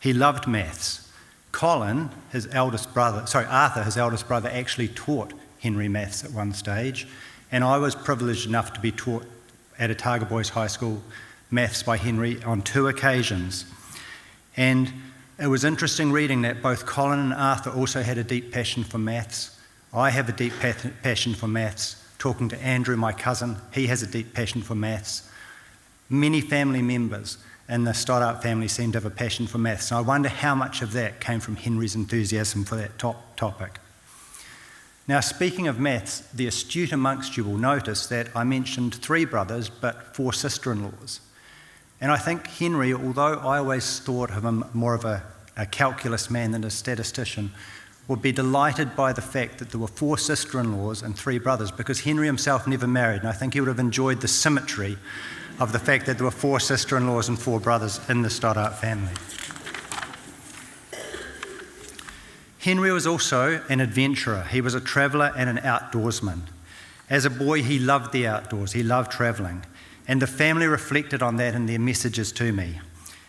He loved maths. Arthur, his eldest brother, actually taught Henry maths at one stage, and I was privileged enough to be taught at Otago Boys High School maths by Henry on 2 occasions. And it was interesting reading that both Colin and Arthur also had a deep passion for maths. I have a deep passion for maths. Talking to Andrew, my cousin, he has a deep passion for maths. Many family members in the Stoddart family seem to have a passion for maths, and I wonder how much of that came from Henry's enthusiasm for that topic. Now, speaking of maths, the astute amongst you will notice that I mentioned 3 brothers but 4 sister-in-laws. And I think Henry, although I always thought of him more of a calculus man than a statistician, would be delighted by the fact that there were 4 sister-in-laws and 3 brothers, because Henry himself never married, and I think he would have enjoyed the symmetry of the fact that there were 4 sister-in-laws and 4 brothers in the Stoddart family. Henry was also an adventurer. He was a traveller and an outdoorsman. As a boy, he loved the outdoors, he loved travelling, and the family reflected on that in their messages to me.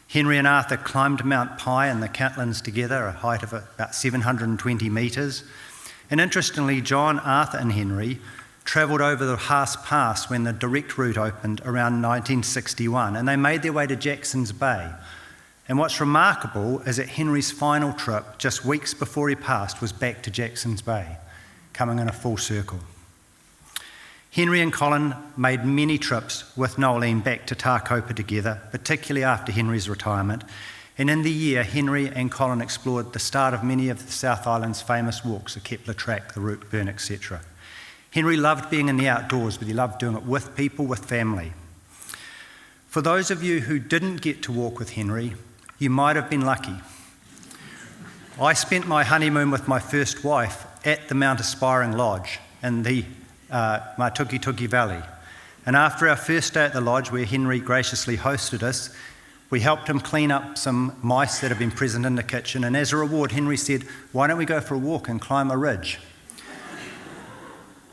Henry and Arthur climbed Mount Pi in the Catlins together, a height of about 720 metres. And interestingly, John, Arthur and Henry travelled over the Haas Pass when the direct route opened around 1961, and they made their way to Jackson's Bay. And what's remarkable is that Henry's final trip, just weeks before he passed, was back to Jackson's Bay, coming in a full circle. Henry and Colin made many trips with Noeline back to Tākopa together, particularly after Henry's retirement. And in the year, Henry and Colin explored the start of many of the South Island's famous walks, the Kepler Track, the Route Burn, etc. Henry loved being in the outdoors, but he loved doing it with people, with family. For those of you who didn't get to walk with Henry, you might have been lucky. I spent my honeymoon with my first wife at the Mount Aspiring Lodge in the Matukituki Valley. And after our first day at the lodge, where Henry graciously hosted us, we helped him clean up some mice that had been present in the kitchen. And as a reward, Henry said, "Why don't we go for a walk and climb a ridge?"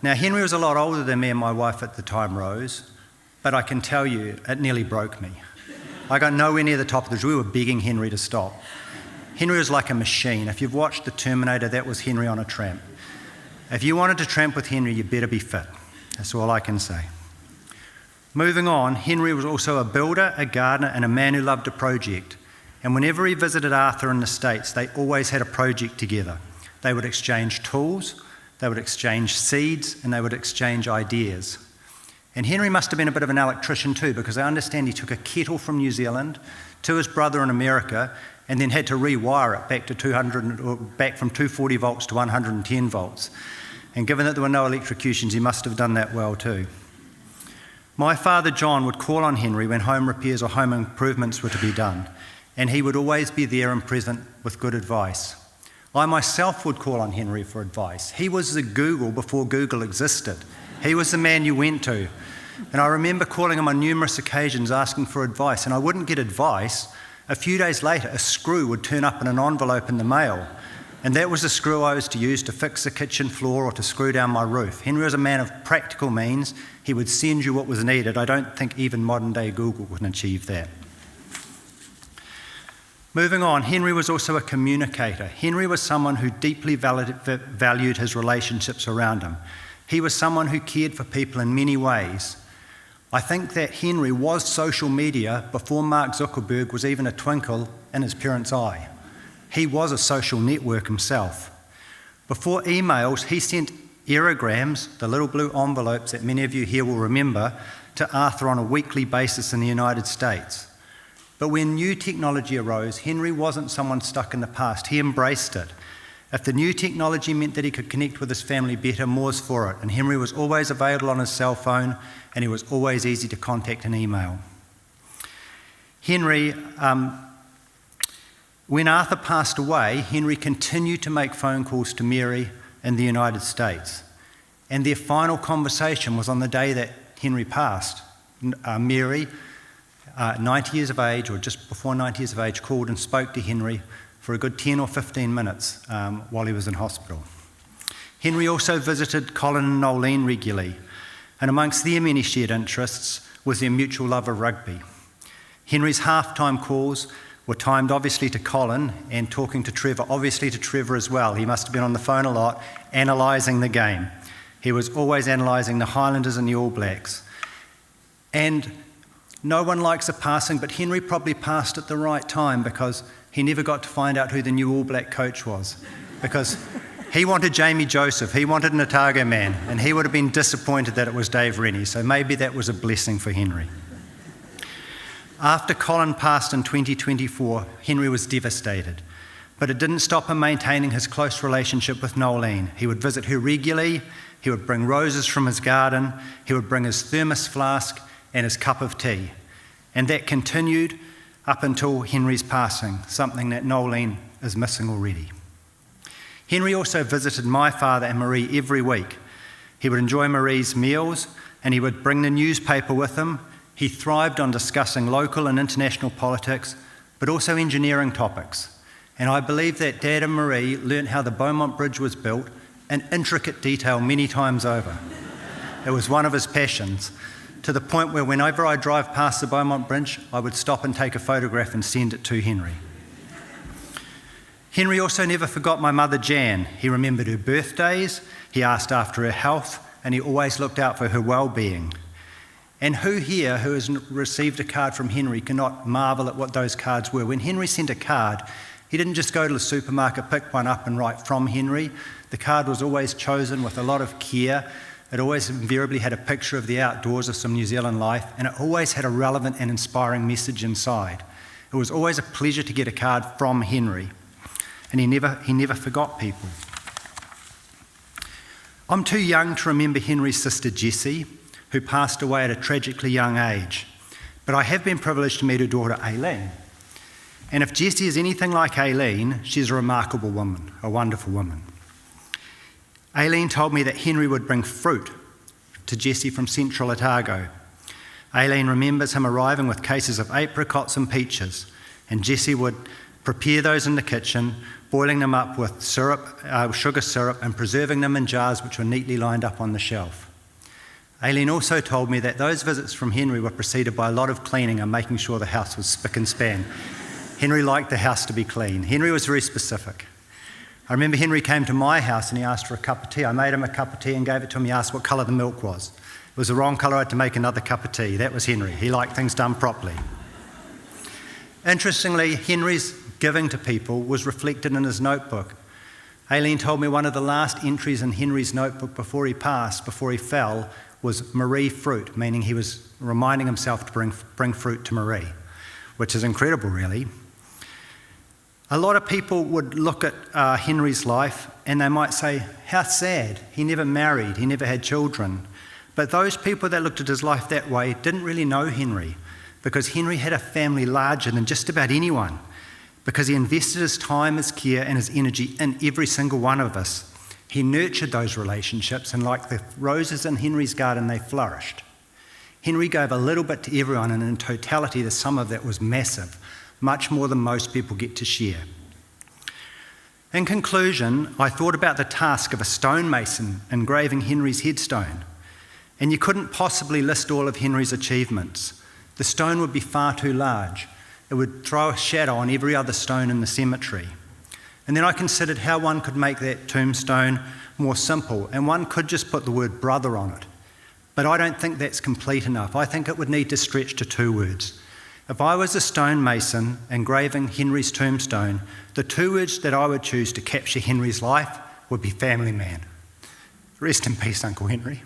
Now, Henry was a lot older than me and my wife at the time, Rose, but I can tell you, it nearly broke me. I got nowhere near the top of the ridge. We were begging Henry to stop. Henry was like a machine. If you've watched The Terminator, that was Henry on a tramp. If you wanted to tramp with Henry, you better be fit. That's all I can say. Moving on, Henry was also a builder, a gardener, and a man who loved a project. And whenever he visited Arthur in the States, they always had a project together. They would exchange tools, they would exchange seeds, and they would exchange ideas. And Henry must have been a bit of an electrician too, because I understand he took a kettle from New Zealand to his brother in America and then had to rewire it back from 240 volts to 110 volts. And given that there were no electrocutions, he must have done that well too. My father John would call on Henry when home repairs or home improvements were to be done, and he would always be there and present with good advice. I myself would call on Henry for advice. He was the Google before Google existed. He was the man you went to. And I remember calling him on numerous occasions asking for advice, and I wouldn't get advice. A few days later, a screw would turn up in an envelope in the mail, and that was the screw I was to use to fix the kitchen floor or to screw down my roof. Henry was a man of practical means. He would send you what was needed. I don't think even modern-day Google can achieve that. Moving on, Henry was also a communicator. Henry was someone who deeply valued his relationships around him. He was someone who cared for people in many ways. I think that Henry was social media before Mark Zuckerberg was even a twinkle in his parents' eye. He was a social network himself. Before emails, he sent aerograms, the little blue envelopes that many of you here will remember, to Arthur on a weekly basis in the United States. But when new technology arose, Henry wasn't someone stuck in the past. He embraced it. If the new technology meant that he could connect with his family better, more's for it. And Henry was always available on his cell phone, and he was always easy to contact and email. Henry, when Arthur passed away, Henry continued to make phone calls to Mary in the United States. And their final conversation was on the day that Henry passed. Mary, 90 years of age, or just before 90 years of age, called and spoke to Henry for a good 10 or 15 minutes while he was in hospital. Henry also visited Colin and Nolene regularly, and amongst their many shared interests was their mutual love of rugby. Henry's half-time calls were timed obviously to Colin, and talking to Trevor, obviously to Trevor as well. He must have been on the phone a lot, analysing the game. He was always analysing the Highlanders and the All Blacks. And no one likes a passing, but Henry probably passed at the right time, because he never got to find out who the new All Black coach was. Because he wanted Jamie Joseph, he wanted an Otago man, and he would have been disappointed that it was Dave Rennie, so maybe that was a blessing for Henry. After Colin passed in 2024, Henry was devastated, but it didn't stop him maintaining his close relationship with Nolene. He would visit her regularly, he would bring roses from his garden, he would bring his thermos flask and his cup of tea. And that continued up until Henry's passing, something that Nolene is missing already. Henry also visited my father and Marie every week. He would enjoy Marie's meals, and he would bring the newspaper with him. He thrived on discussing local and international politics, but also engineering topics. And I believe that Dad and Marie learnt how the Beaumont Bridge was built in intricate detail many times over. It was one of his passions, to the point where whenever I drive past the Beaumont Bridge, I would stop and take a photograph and send it to Henry. Henry also never forgot my mother Jan. He remembered her birthdays, he asked after her health, and he always looked out for her well-being. And who here who has received a card from Henry cannot marvel at what those cards were? When Henry sent a card, he didn't just go to the supermarket, pick one up and write from Henry. The card was always chosen with a lot of care. It always invariably had a picture of the outdoors of some New Zealand life, and it always had a relevant and inspiring message inside. It was always a pleasure to get a card from Henry, and he never forgot people. I'm too young to remember Henry's sister Jessie, who passed away at a tragically young age, but I have been privileged to meet her daughter Aileen. And if Jessie is anything like Aileen, she's a remarkable woman, a wonderful woman. Aileen told me that Henry would bring fruit to Jessie from central Otago. Aileen remembers him arriving with cases of apricots and peaches, and Jessie would prepare those in the kitchen, boiling them up with sugar syrup, and preserving them in jars which were neatly lined up on the shelf. Aileen also told me that those visits from Henry were preceded by a lot of cleaning and making sure the house was spick and span. Henry liked the house to be clean. Henry was very specific. I remember Henry came to my house and he asked for a cup of tea. I made him a cup of tea and gave it to him. He asked what colour the milk was. It was the wrong colour, I had to make another cup of tea. That was Henry. He liked things done properly. Interestingly, Henry's giving to people was reflected in his notebook. Aileen told me one of the last entries in Henry's notebook before he passed, before he fell, was Marie fruit, meaning he was reminding himself to bring fruit to Marie, which is incredible, really. A lot of people would look at Henry's life and they might say, how sad, he never married, he never had children. But those people that looked at his life that way didn't really know Henry, because Henry had a family larger than just about anyone, because he invested his time, his care and his energy in every single one of us. He nurtured those relationships, and like the roses in Henry's garden, they flourished. Henry gave a little bit to everyone, and in totality the sum of that was massive, much more than most people get to share. In conclusion, I thought about the task of a stonemason engraving Henry's headstone, and you couldn't possibly list all of Henry's achievements. The stone would be far too large. It would throw a shadow on every other stone in the cemetery. And then I considered how one could make that tombstone more simple, and one could just put the word brother on it. But I don't think that's complete enough. I think it would need to stretch to 2 words. If I was a stonemason engraving Henry's tombstone, the 2 words that I would choose to capture Henry's life would be family man. Rest in peace, Uncle Henry.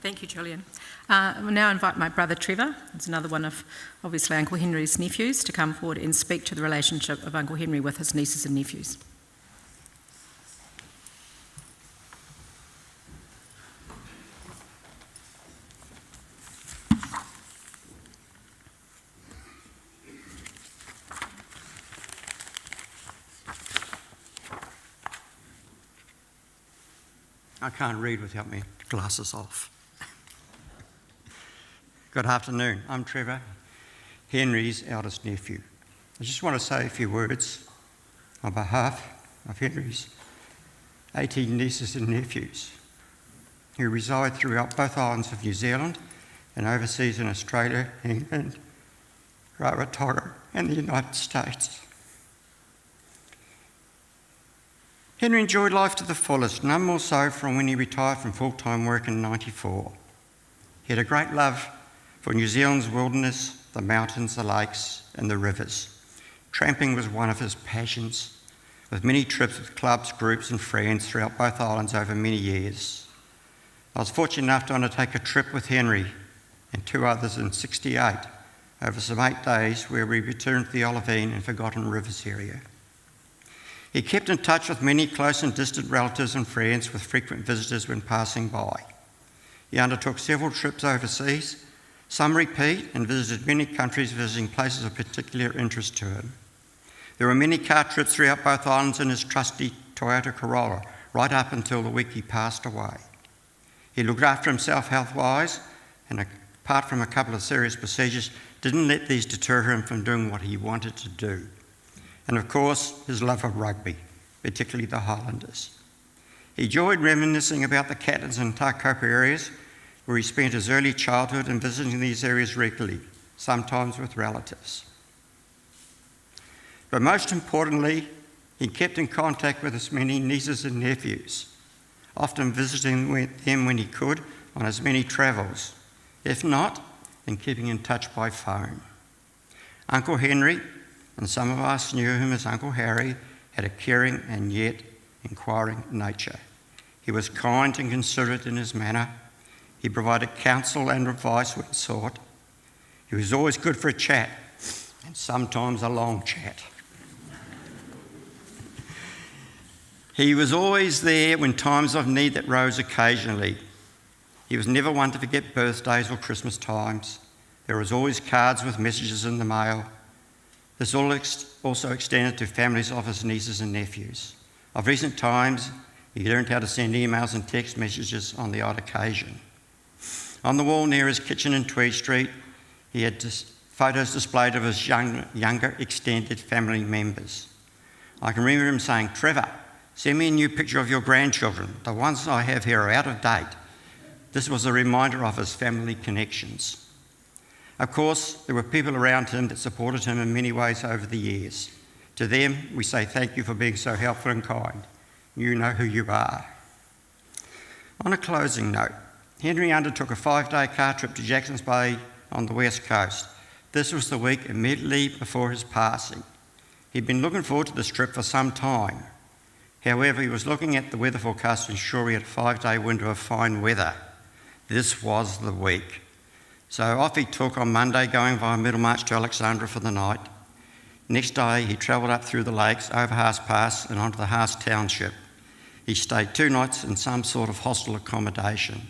Thank you, Julian. We'll now invite my brother Trevor, who's another one of obviously Uncle Henry's nephews, to come forward and speak to the relationship of Uncle Henry with his nieces and nephews. I can't read without my glasses off. Good afternoon. I'm Trevor, Henry's eldest nephew. I just want to say a few words on behalf of Henry's 18 nieces and nephews who reside throughout both islands of New Zealand and overseas in Australia, England, Rarotonga and the United States. Henry enjoyed life to the fullest, none more so from when he retired from full-time work in '94. He had a great love for New Zealand's wilderness, the mountains, the lakes and the rivers. Tramping was one of his passions, with many trips with clubs, groups and friends throughout both islands over many years. I was fortunate enough to undertake a trip with Henry and two others in '68 over some 8 days where we returned to the Olivine and Forgotten Rivers area. He kept in touch with many close and distant relatives and friends, with frequent visitors when passing by. He undertook several trips overseas, some repeat, and visited many countries, visiting places of particular interest to him. There were many car trips throughout both islands in his trusty Toyota Corolla, right up until the week he passed away. He looked after himself health-wise, and apart from a couple of serious procedures, didn't let these deter him from doing what he wanted to do. And of course, his love of rugby, particularly the Highlanders. He enjoyed reminiscing about the Catlins and Tākopa areas, where he spent his early childhood and visiting these areas regularly, sometimes with relatives. But most importantly, he kept in contact with his many nieces and nephews, often visiting them when he could on his many travels, if not, then keeping in touch by phone. Uncle Henry, and some of us knew him as Uncle Harry, had a caring and yet inquiring nature. He was kind and considerate in his manner. He provided counsel and advice when sought. He was always good for a chat, and sometimes a long chat. He was always there when times of need that rose occasionally. He was never one to forget birthdays or Christmas times. There was always cards with messages in the mail. This also extended to families of his nieces and nephews. Of recent times, he learned how to send emails and text messages on the odd occasion. On the wall near his kitchen in Tweed Street, he had photos displayed of his younger extended family members. I can remember him saying, "Trevor, send me a new picture of your grandchildren. The ones I have here are out of date." This was a reminder of his family connections. Of course, there were people around him that supported him in many ways over the years. To them, we say thank you for being so helpful and kind. You know who you are. On a closing note, Henry undertook a 5-day car trip to Jackson's Bay on the west coast. This was the week immediately before his passing. He'd been looking forward to this trip for some time. However, he was looking at the weather forecast to ensure he had a 5-day window of fine weather. This was the week. So off he took on Monday, going via Middlemarch to Alexandra for the night. Next day, he travelled up through the lakes, over Haas Pass and onto the Haas Township. He stayed 2 nights in some sort of hostel accommodation.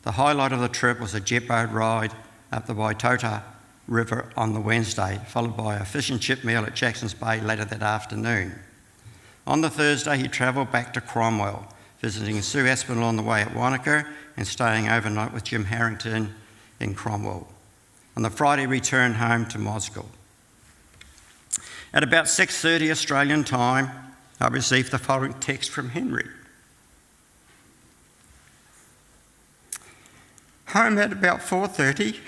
The highlight of the trip was a jet boat ride up the Waitota River on the Wednesday, followed by a fish and chip meal at Jackson's Bay later that afternoon. On the Thursday, he travelled back to Cromwell, visiting Sue Aspinall on the way at Wanaka and staying overnight with Jim Harrington in Cromwell. On the Friday, he returned home to Mosgiel. At about 6:30 Australian time, I received the following text from Henry. "Home at about 4:30.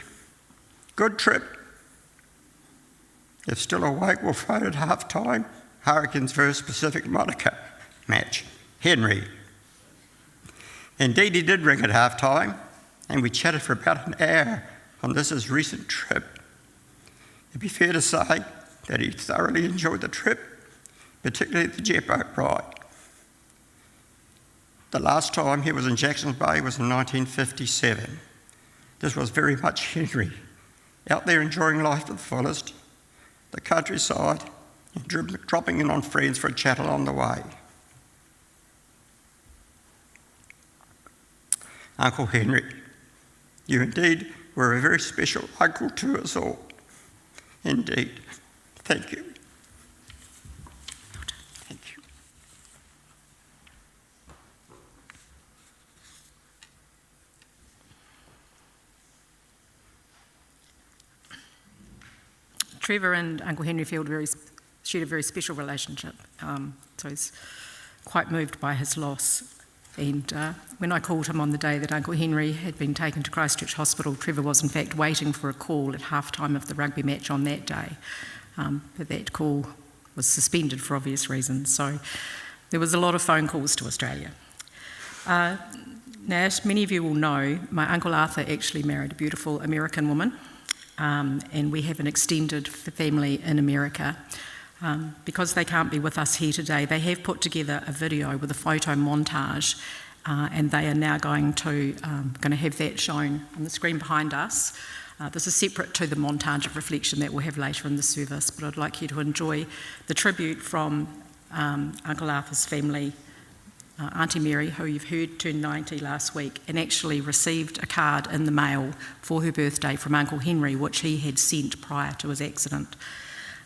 Good trip. If still awake, we'll phone at half-time. Hurricanes versus Pacific Monica match. Henry." Indeed, he did ring at half-time, and we chatted for about an hour on this his recent trip. It'd be fair to say that he thoroughly enjoyed the trip, particularly the jet boat ride. The last time he was in Jackson's Bay was in 1957. This was very much Henry, out there enjoying life to the fullest, the countryside, and dropping in on friends for a chat along the way. Uncle Henry, you indeed were a very special uncle to us all. Indeed. Thank you. Thank you. Trevor and Uncle Henry shared a very special relationship, so he's quite moved by his loss. And when I called him on the day that Uncle Henry had been taken to Christchurch Hospital, Trevor was in fact waiting for a call at half-time of the rugby match on that day. But that call was suspended for obvious reasons, so there was a lot of phone calls to Australia. Now, as many of you will know, my Uncle Arthur actually married a beautiful American woman, and we have an extended family in America. Because they can't be with us here today, they have put together a video with a photo montage, and they are now going to have that shown on the screen behind us. This is separate to the montage of reflection that we'll have later in the service, but I'd like you to enjoy the tribute from Uncle Arthur's family. Auntie Mary, who you've heard turned 90 last week, and actually received a card in the mail for her birthday from Uncle Henry, which he had sent prior to his accident.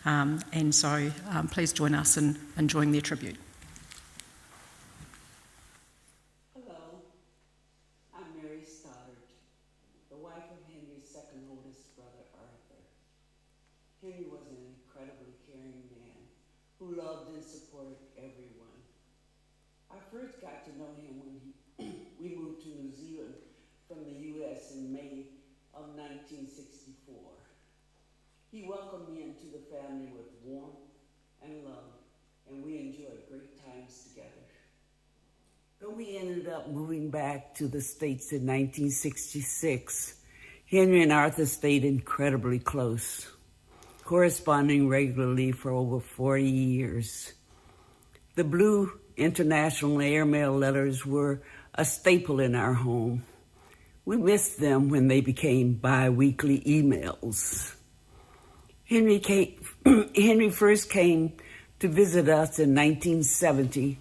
And so please join us in enjoying their tribute. Hello, I'm Mary Stoddart, the wife of Henry's second oldest brother, Arthur. Henry was an incredibly caring man who loved and supported everyone. I first got to know him when we moved to New Zealand from the U.S. in May of 1964. He welcomed me into the family with warmth and love, and we enjoyed great times together. Though we ended up moving back to the States in 1966, Henry and Arthur stayed incredibly close, corresponding regularly for over 40 years. The blue international airmail letters were a staple in our home. We missed them when they became bi-weekly emails. Henry first came to visit us in 1970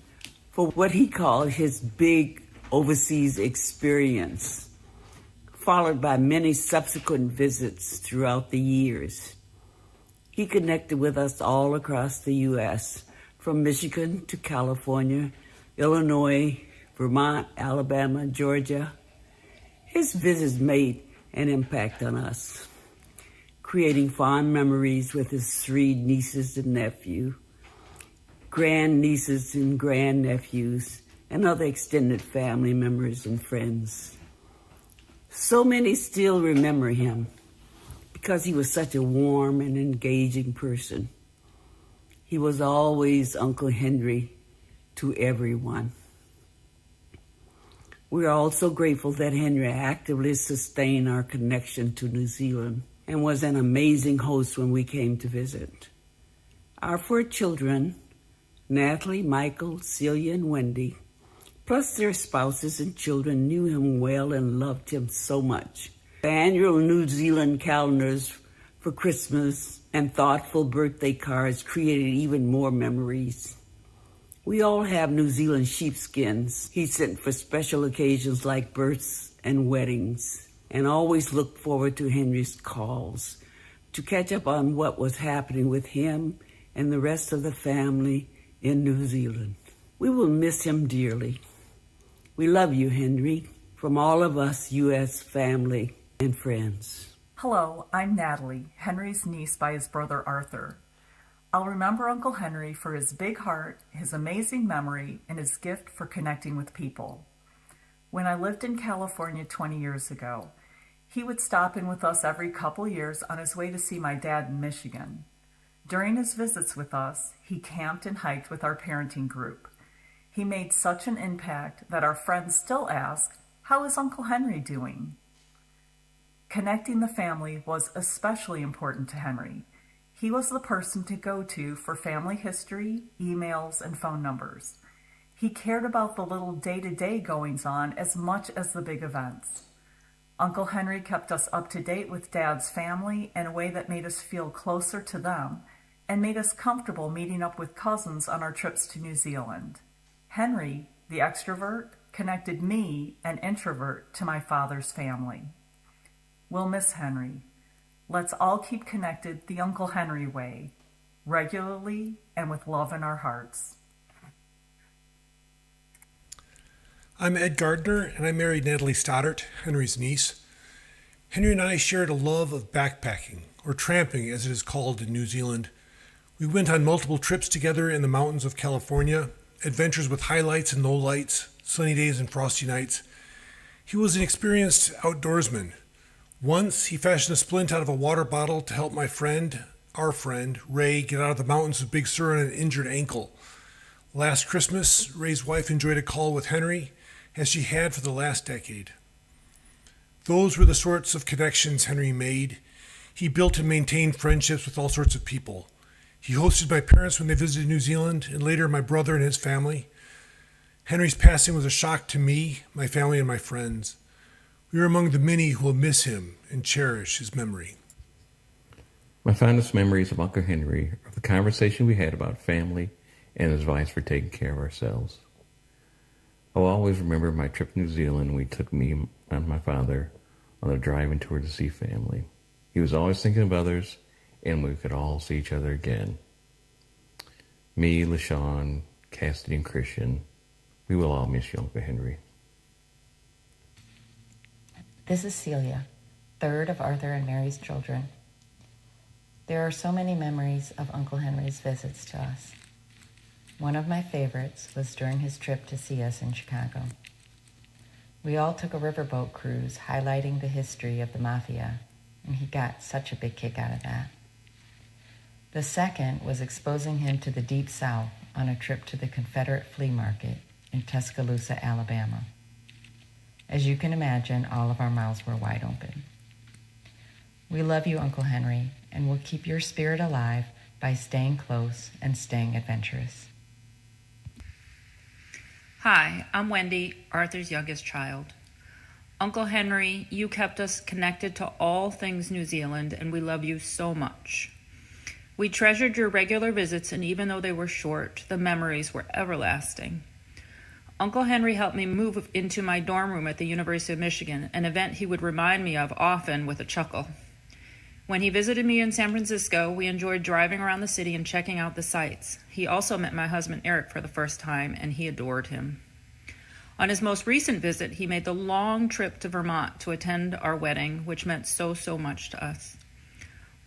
for what he called his big overseas experience, followed by many subsequent visits throughout the years. He connected with us all across the U.S., from Michigan to California, Illinois, Vermont, Alabama, Georgia. His visits made an impact on us, creating fond memories with his 3 nieces and nephew, grandnieces and grandnephews, and other extended family members and friends. So many still remember him because he was such a warm and engaging person. He was always Uncle Henry to everyone. We are also grateful that Henry actively sustained our connection to New Zealand and was an amazing host when we came to visit. Our 4 children, Natalie, Michael, Celia, and Wendy, plus their spouses and children, knew him well and loved him so much. The annual New Zealand calendars for Christmas and thoughtful birthday cards created even more memories. We all have New Zealand sheepskins he sent for special occasions like births and weddings, and always looked forward to Henry's calls to catch up on what was happening with him and the rest of the family in New Zealand. We will miss him dearly. We love you, Henry, from all of us U.S. family and friends. Hello, I'm Natalie, Henry's niece by his brother Arthur. I'll remember Uncle Henry for his big heart, his amazing memory, and his gift for connecting with people. When I lived in California 20 years ago, he would stop in with us every couple years on his way to see my dad in Michigan. During his visits with us, he camped and hiked with our parenting group. He made such an impact that our friends still ask, "How is Uncle Henry doing?" Connecting the family was especially important to Henry. He was the person to go to for family history, emails, and phone numbers. He cared about the little day-to-day goings-on as much as the big events. Uncle Henry kept us up to date with Dad's family in a way that made us feel closer to them and made us comfortable meeting up with cousins on our trips to New Zealand. Henry, the extrovert, connected me, an introvert, to my father's family. We'll miss Henry. Let's all keep connected the Uncle Henry way, regularly and with love in our hearts. I'm Ed Gardner, and I married Natalie Stoddart, Henry's niece. Henry and I shared a love of backpacking, or tramping as it is called in New Zealand. We went on multiple trips together in the mountains of California, adventures with highlights and lowlights, sunny days and frosty nights. He was an experienced outdoorsman. Once, he fashioned a splint out of a water bottle to help our friend, Ray, get out of the mountains of Big Sur on an injured ankle. Last Christmas, Ray's wife enjoyed a call with Henry, as she had for the last decade. Those were the sorts of connections Henry made. He built and maintained friendships with all sorts of people. He hosted my parents when they visited New Zealand, and later my brother and his family. Henry's passing was a shock to me, my family, and my friends. We are among the many who will miss him and cherish his memory. My fondest memories of Uncle Henry are the conversation we had about family and his advice for taking care of ourselves. I'll always remember my trip to New Zealand when he took me and my father on a driving tour to see family. He was always thinking of others, and we could all see each other again. Me, LaShawn, Cassidy, and Christian, we will all miss you, Uncle Henry. This is Celia, third of Arthur and Mary's children. There are so many memories of Uncle Henry's visits to us. One of my favorites was during his trip to see us in Chicago. We all took a riverboat cruise highlighting the history of the Mafia, and he got such a big kick out of that. The second was exposing him to the Deep South on a trip to the Confederate flea market in Tuscaloosa, Alabama. As you can imagine, all of our mouths were wide open. We love you, Uncle Henry, and will keep your spirit alive by staying close and staying adventurous. Hi, I'm Wendy, Arthur's youngest child. Uncle Henry, you kept us connected to all things New Zealand, and we love you so much. We treasured your regular visits, and even though they were short, the memories were everlasting. Uncle Henry helped me move into my dorm room at the University of Michigan, an event he would remind me of often with a chuckle. When he visited me in San Francisco, we enjoyed driving around the city and checking out the sights. He also met my husband Eric for the first time, and he adored him. On his most recent visit, he made the long trip to Vermont to attend our wedding, which meant so much to us.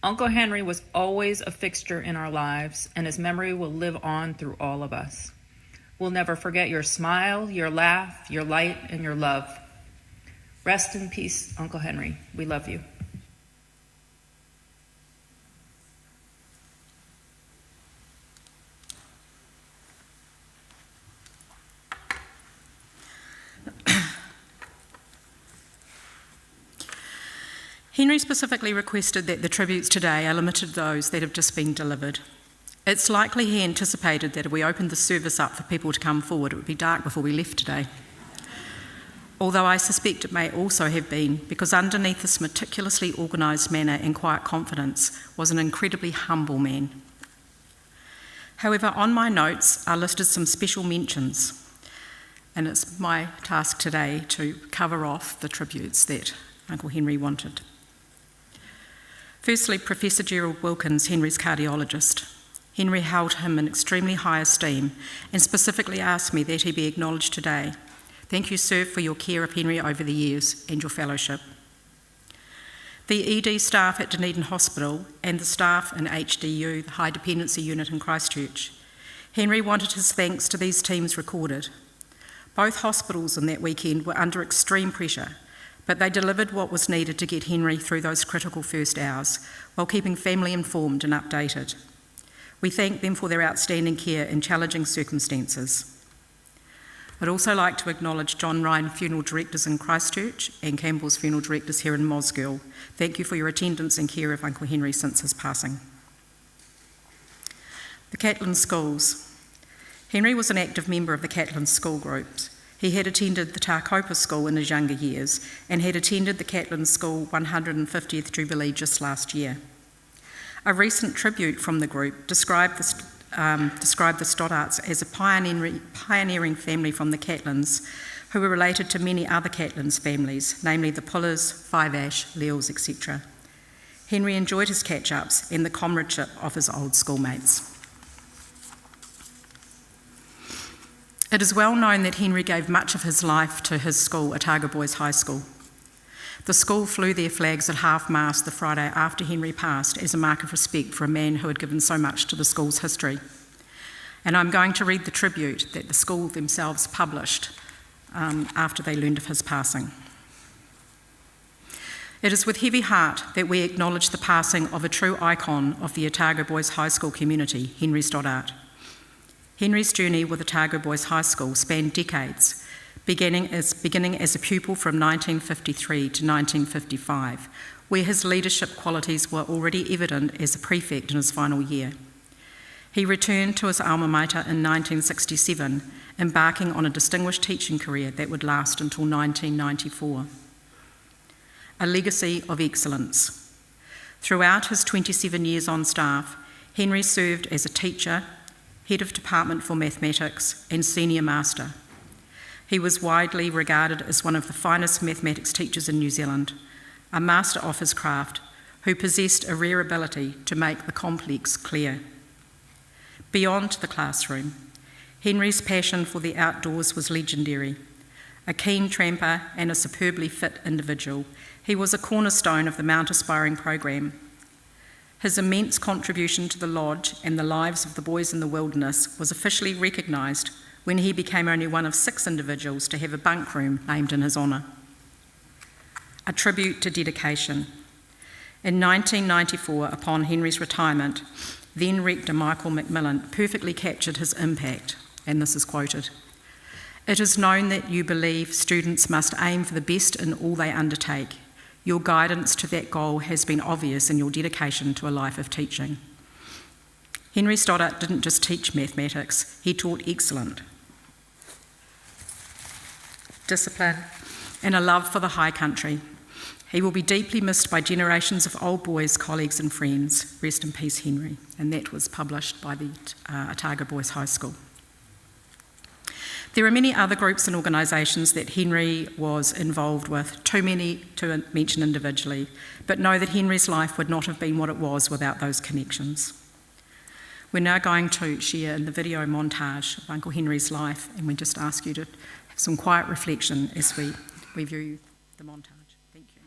Uncle Henry was always a fixture in our lives, and his memory will live on through all of us. We'll never forget your smile, your laugh, your light, and your love. Rest in peace, Uncle Henry. We love you. Henry specifically requested that the tributes today are limited to those that have just been delivered. It's likely he anticipated that if we opened the service up for people to come forward, it would be dark before we left today. Although I suspect it may also have been because underneath this meticulously organised manner and quiet confidence was an incredibly humble man. However, on my notes are listed some special mentions, and it's my task today to cover off the tributes that Uncle Henry wanted. Firstly, Professor Gerald Wilkins, Henry's cardiologist. Henry held him in extremely high esteem and specifically asked me that he be acknowledged today. Thank you, sir, for your care of Henry over the years and your fellowship. The ED staff at Dunedin Hospital and the staff in HDU, the High Dependency Unit in Christchurch. Henry wanted his thanks to these teams recorded. Both hospitals on that weekend were under extreme pressure, but they delivered what was needed to get Henry through those critical first hours while keeping family informed and updated. We thank them for their outstanding care in challenging circumstances. I'd also like to acknowledge John Ryan Funeral Directors in Christchurch and Campbell's Funeral Directors here in Mosgiel. Thank you for your attendance and care of Uncle Henry since his passing. The Catlin Schools. Henry was an active member of the Catlin School groups. He had attended the Tākopa School in his younger years and had attended the Catlin School 150th Jubilee just last year. A recent tribute from the group described the Stoddarts as a pioneering family from the Catlins who were related to many other Catlins families, namely the Pullers, Five Ash, Leals, etc. Henry enjoyed his catch-ups and the comradeship of his old schoolmates. It is well known that Henry gave much of his life to his school, Otago Boys High School. The school flew their flags at half-mast the Friday after Henry passed as a mark of respect for a man who had given so much to the school's history. And I'm going to read the tribute that the school themselves published after they learned of his passing. It is with heavy heart that we acknowledge the passing of a true icon of the Otago Boys High School community, Henry Stoddart. Henry's journey with Otago Boys High School spanned decades, beginning as a pupil from 1953 to 1955, where his leadership qualities were already evident as a prefect in his final year. He returned to his alma mater in 1967, embarking on a distinguished teaching career that would last until 1994. A legacy of excellence. Throughout his 27 years on staff, Henry served as a teacher, head of department for mathematics, and senior master. He was widely regarded as one of the finest mathematics teachers in New Zealand, a master of his craft who possessed a rare ability to make the complex clear. Beyond the classroom, Henry's passion for the outdoors was legendary. A keen tramper and a superbly fit individual, he was a cornerstone of the Mount Aspiring program. His immense contribution to the lodge and the lives of the boys in the wilderness was officially recognised when he became only one of 6 individuals to have a bunk room named in his honour. A tribute to dedication. In 1994, upon Henry's retirement, then Rector Michael McMillan perfectly captured his impact, and this is quoted: "It is known that you believe students must aim for the best in all they undertake. Your guidance to that goal has been obvious in your dedication to a life of teaching." Henry Stoddart didn't just teach mathematics, he taught excellence, discipline, and a love for the high country. He will be deeply missed by generations of old boys, colleagues and friends. Rest in peace, Henry. And that was published by the Otago Boys High School. There are many other groups and organisations that Henry was involved with, too many to mention individually, but know that Henry's life would not have been what it was without those connections. We're now going to share in the video montage of Uncle Henry's life, and we just ask you to have some quiet reflection as we view the montage. Thank you.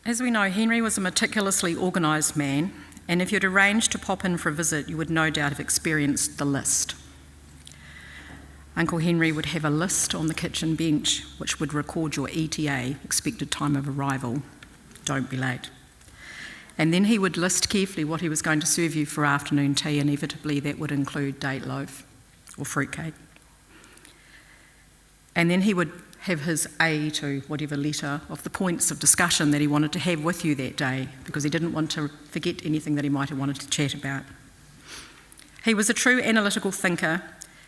As we know, Henry was a meticulously organised man, and if you'd arranged to pop in for a visit, you would no doubt have experienced the list. Uncle Henry would have a list on the kitchen bench which would record your ETA, expected time of arrival, don't be late. And then he would list carefully what he was going to serve you for afternoon tea, and inevitably that would include date loaf or fruitcake. And then he would have his A to whatever letter of the points of discussion that he wanted to have with you that day, because he didn't want to forget anything that he might have wanted to chat about. He was a true analytical thinker,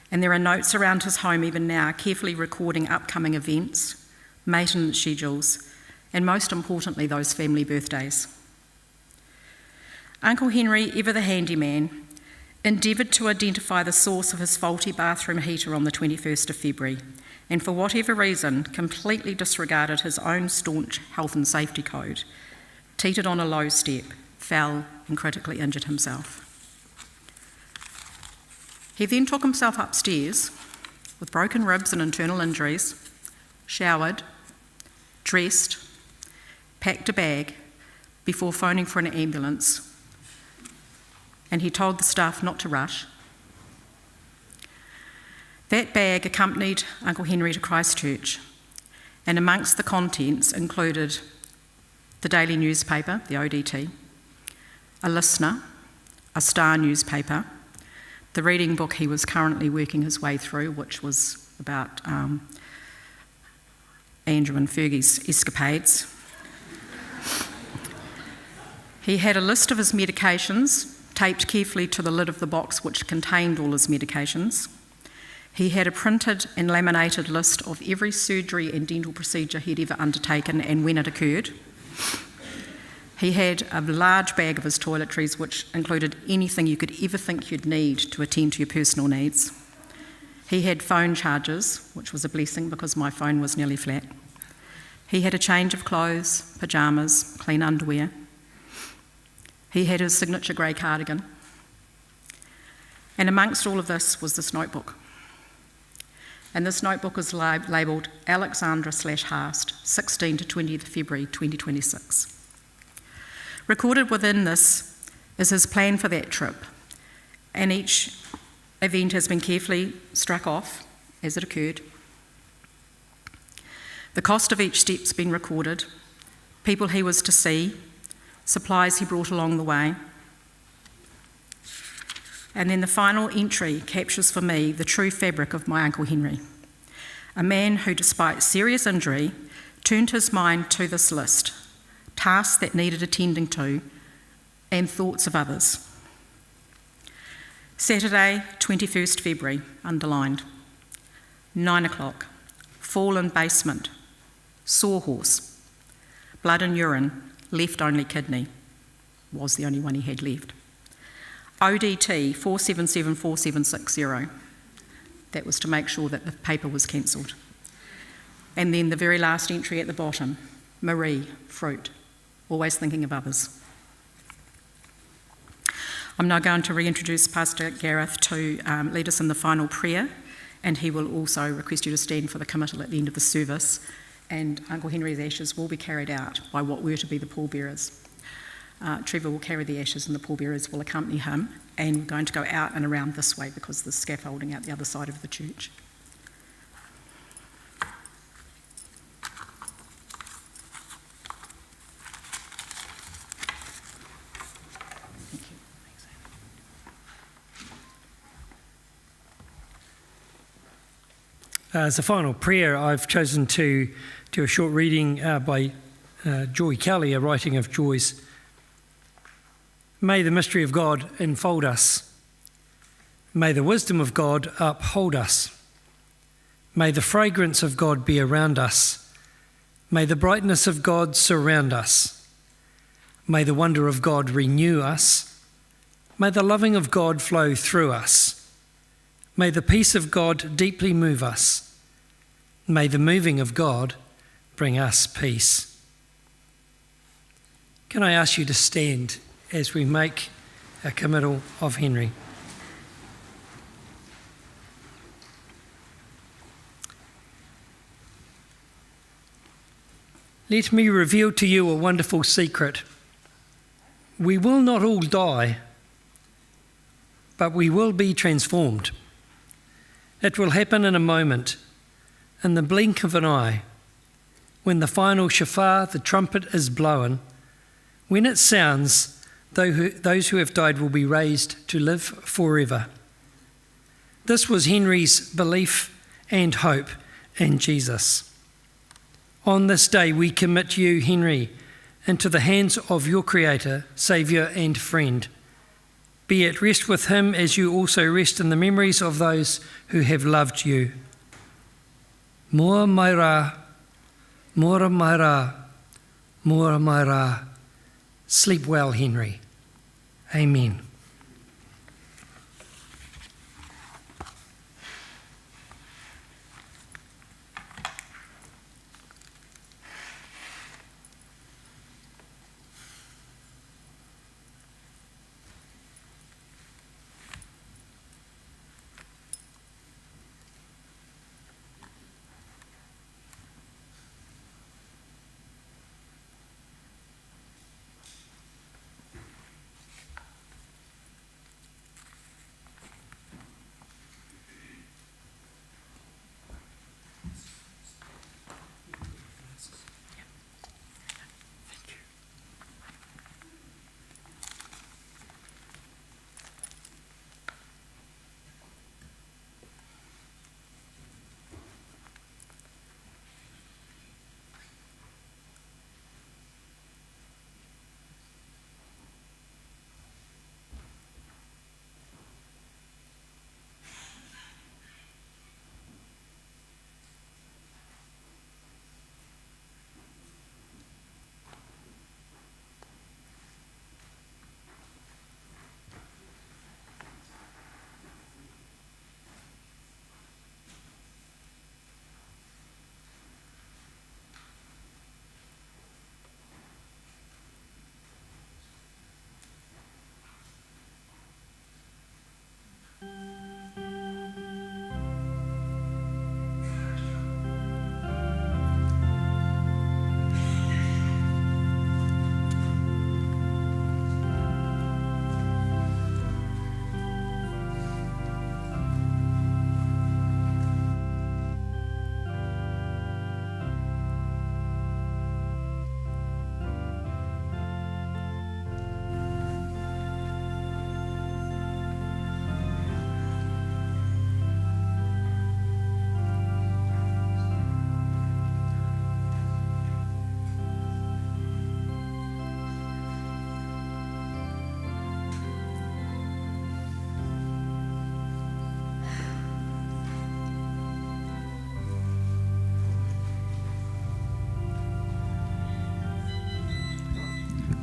and there are notes around his home even now carefully recording upcoming events, maintenance schedules, and most importantly, those family birthdays. Uncle Henry, ever the handyman, endeavoured to identify the source of his faulty bathroom heater on the 21st of February, and for whatever reason, completely disregarded his own staunch health and safety code, teetered on a low step, fell and critically injured himself. He then took himself upstairs with broken ribs and internal injuries, showered, dressed, packed a bag before phoning for an ambulance, and he told the staff not to rush. That bag accompanied Uncle Henry to Christchurch, and amongst the contents included the daily newspaper, the ODT, a Listener, a Star newspaper, the reading book he was currently working his way through, which was about Andrew and Fergie's escapades. He had a list of his medications taped carefully to the lid of the box which contained all his medications. He had a printed and laminated list of every surgery and dental procedure he'd ever undertaken and when it occurred. He had a large bag of his toiletries, which included anything you could ever think you'd need to attend to your personal needs. He had phone chargers, which was a blessing because my phone was nearly flat. He had a change of clothes, pyjamas, clean underwear. He had his signature grey cardigan. And amongst all of this was this notebook. And this notebook is labelled Alexandra/Haast, 16 to 20th February 2026. Recorded within this is his plan for that trip, and each event has been carefully struck off as it occurred. The cost of each step's been recorded, people he was to see, supplies he brought along the way. And then the final entry captures for me the true fabric of my Uncle Henry, a man who, despite serious injury, turned his mind to this list, tasks that needed attending to, and thoughts of others. Saturday, 21st February, underlined. 9 o'clock, fall in basement, sawhorse, blood and urine, left only kidney, was the only one he had left. ODT 4774760. That was to make sure that the paper was cancelled. And then the very last entry at the bottom, Marie, fruit, always thinking of others. I'm now going to reintroduce Pastor Gareth to lead us in the final prayer, and he will also request you to stand for the committal at the end of the service, and Uncle Henry's ashes will be carried out by what were to be the pallbearers. Trevor will carry the ashes and the pallbearers will accompany him, and we're going to go out and around this way because there's scaffolding out the other side of the church. As a final prayer, I've chosen to do a short reading by Joy Kelly, a writing of Joy's. May the mystery of God enfold us. May the wisdom of God uphold us. May the fragrance of God be around us. May the brightness of God surround us. May the wonder of God renew us. May the loving of God flow through us. May the peace of God deeply move us. May the moving of God bring us peace. Can I ask you to stand as we make a committal of Henry? Let me reveal to you a wonderful secret. We will not all die, but we will be transformed. It will happen in a moment, in the blink of an eye, when the final shofar, the trumpet, is blown. When it sounds, those who have died will be raised to live forever. This was Henry's belief and hope in Jesus. On this day, we commit you, Henry, into the hands of your Creator, Saviour and friend. Be at rest with him as you also rest in the memories of those who have loved you. Mora mai rā, mora mai rā, mora mai rā. Sleep well, Henry. Amen.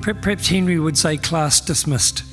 Perhaps Henry would say class dismissed.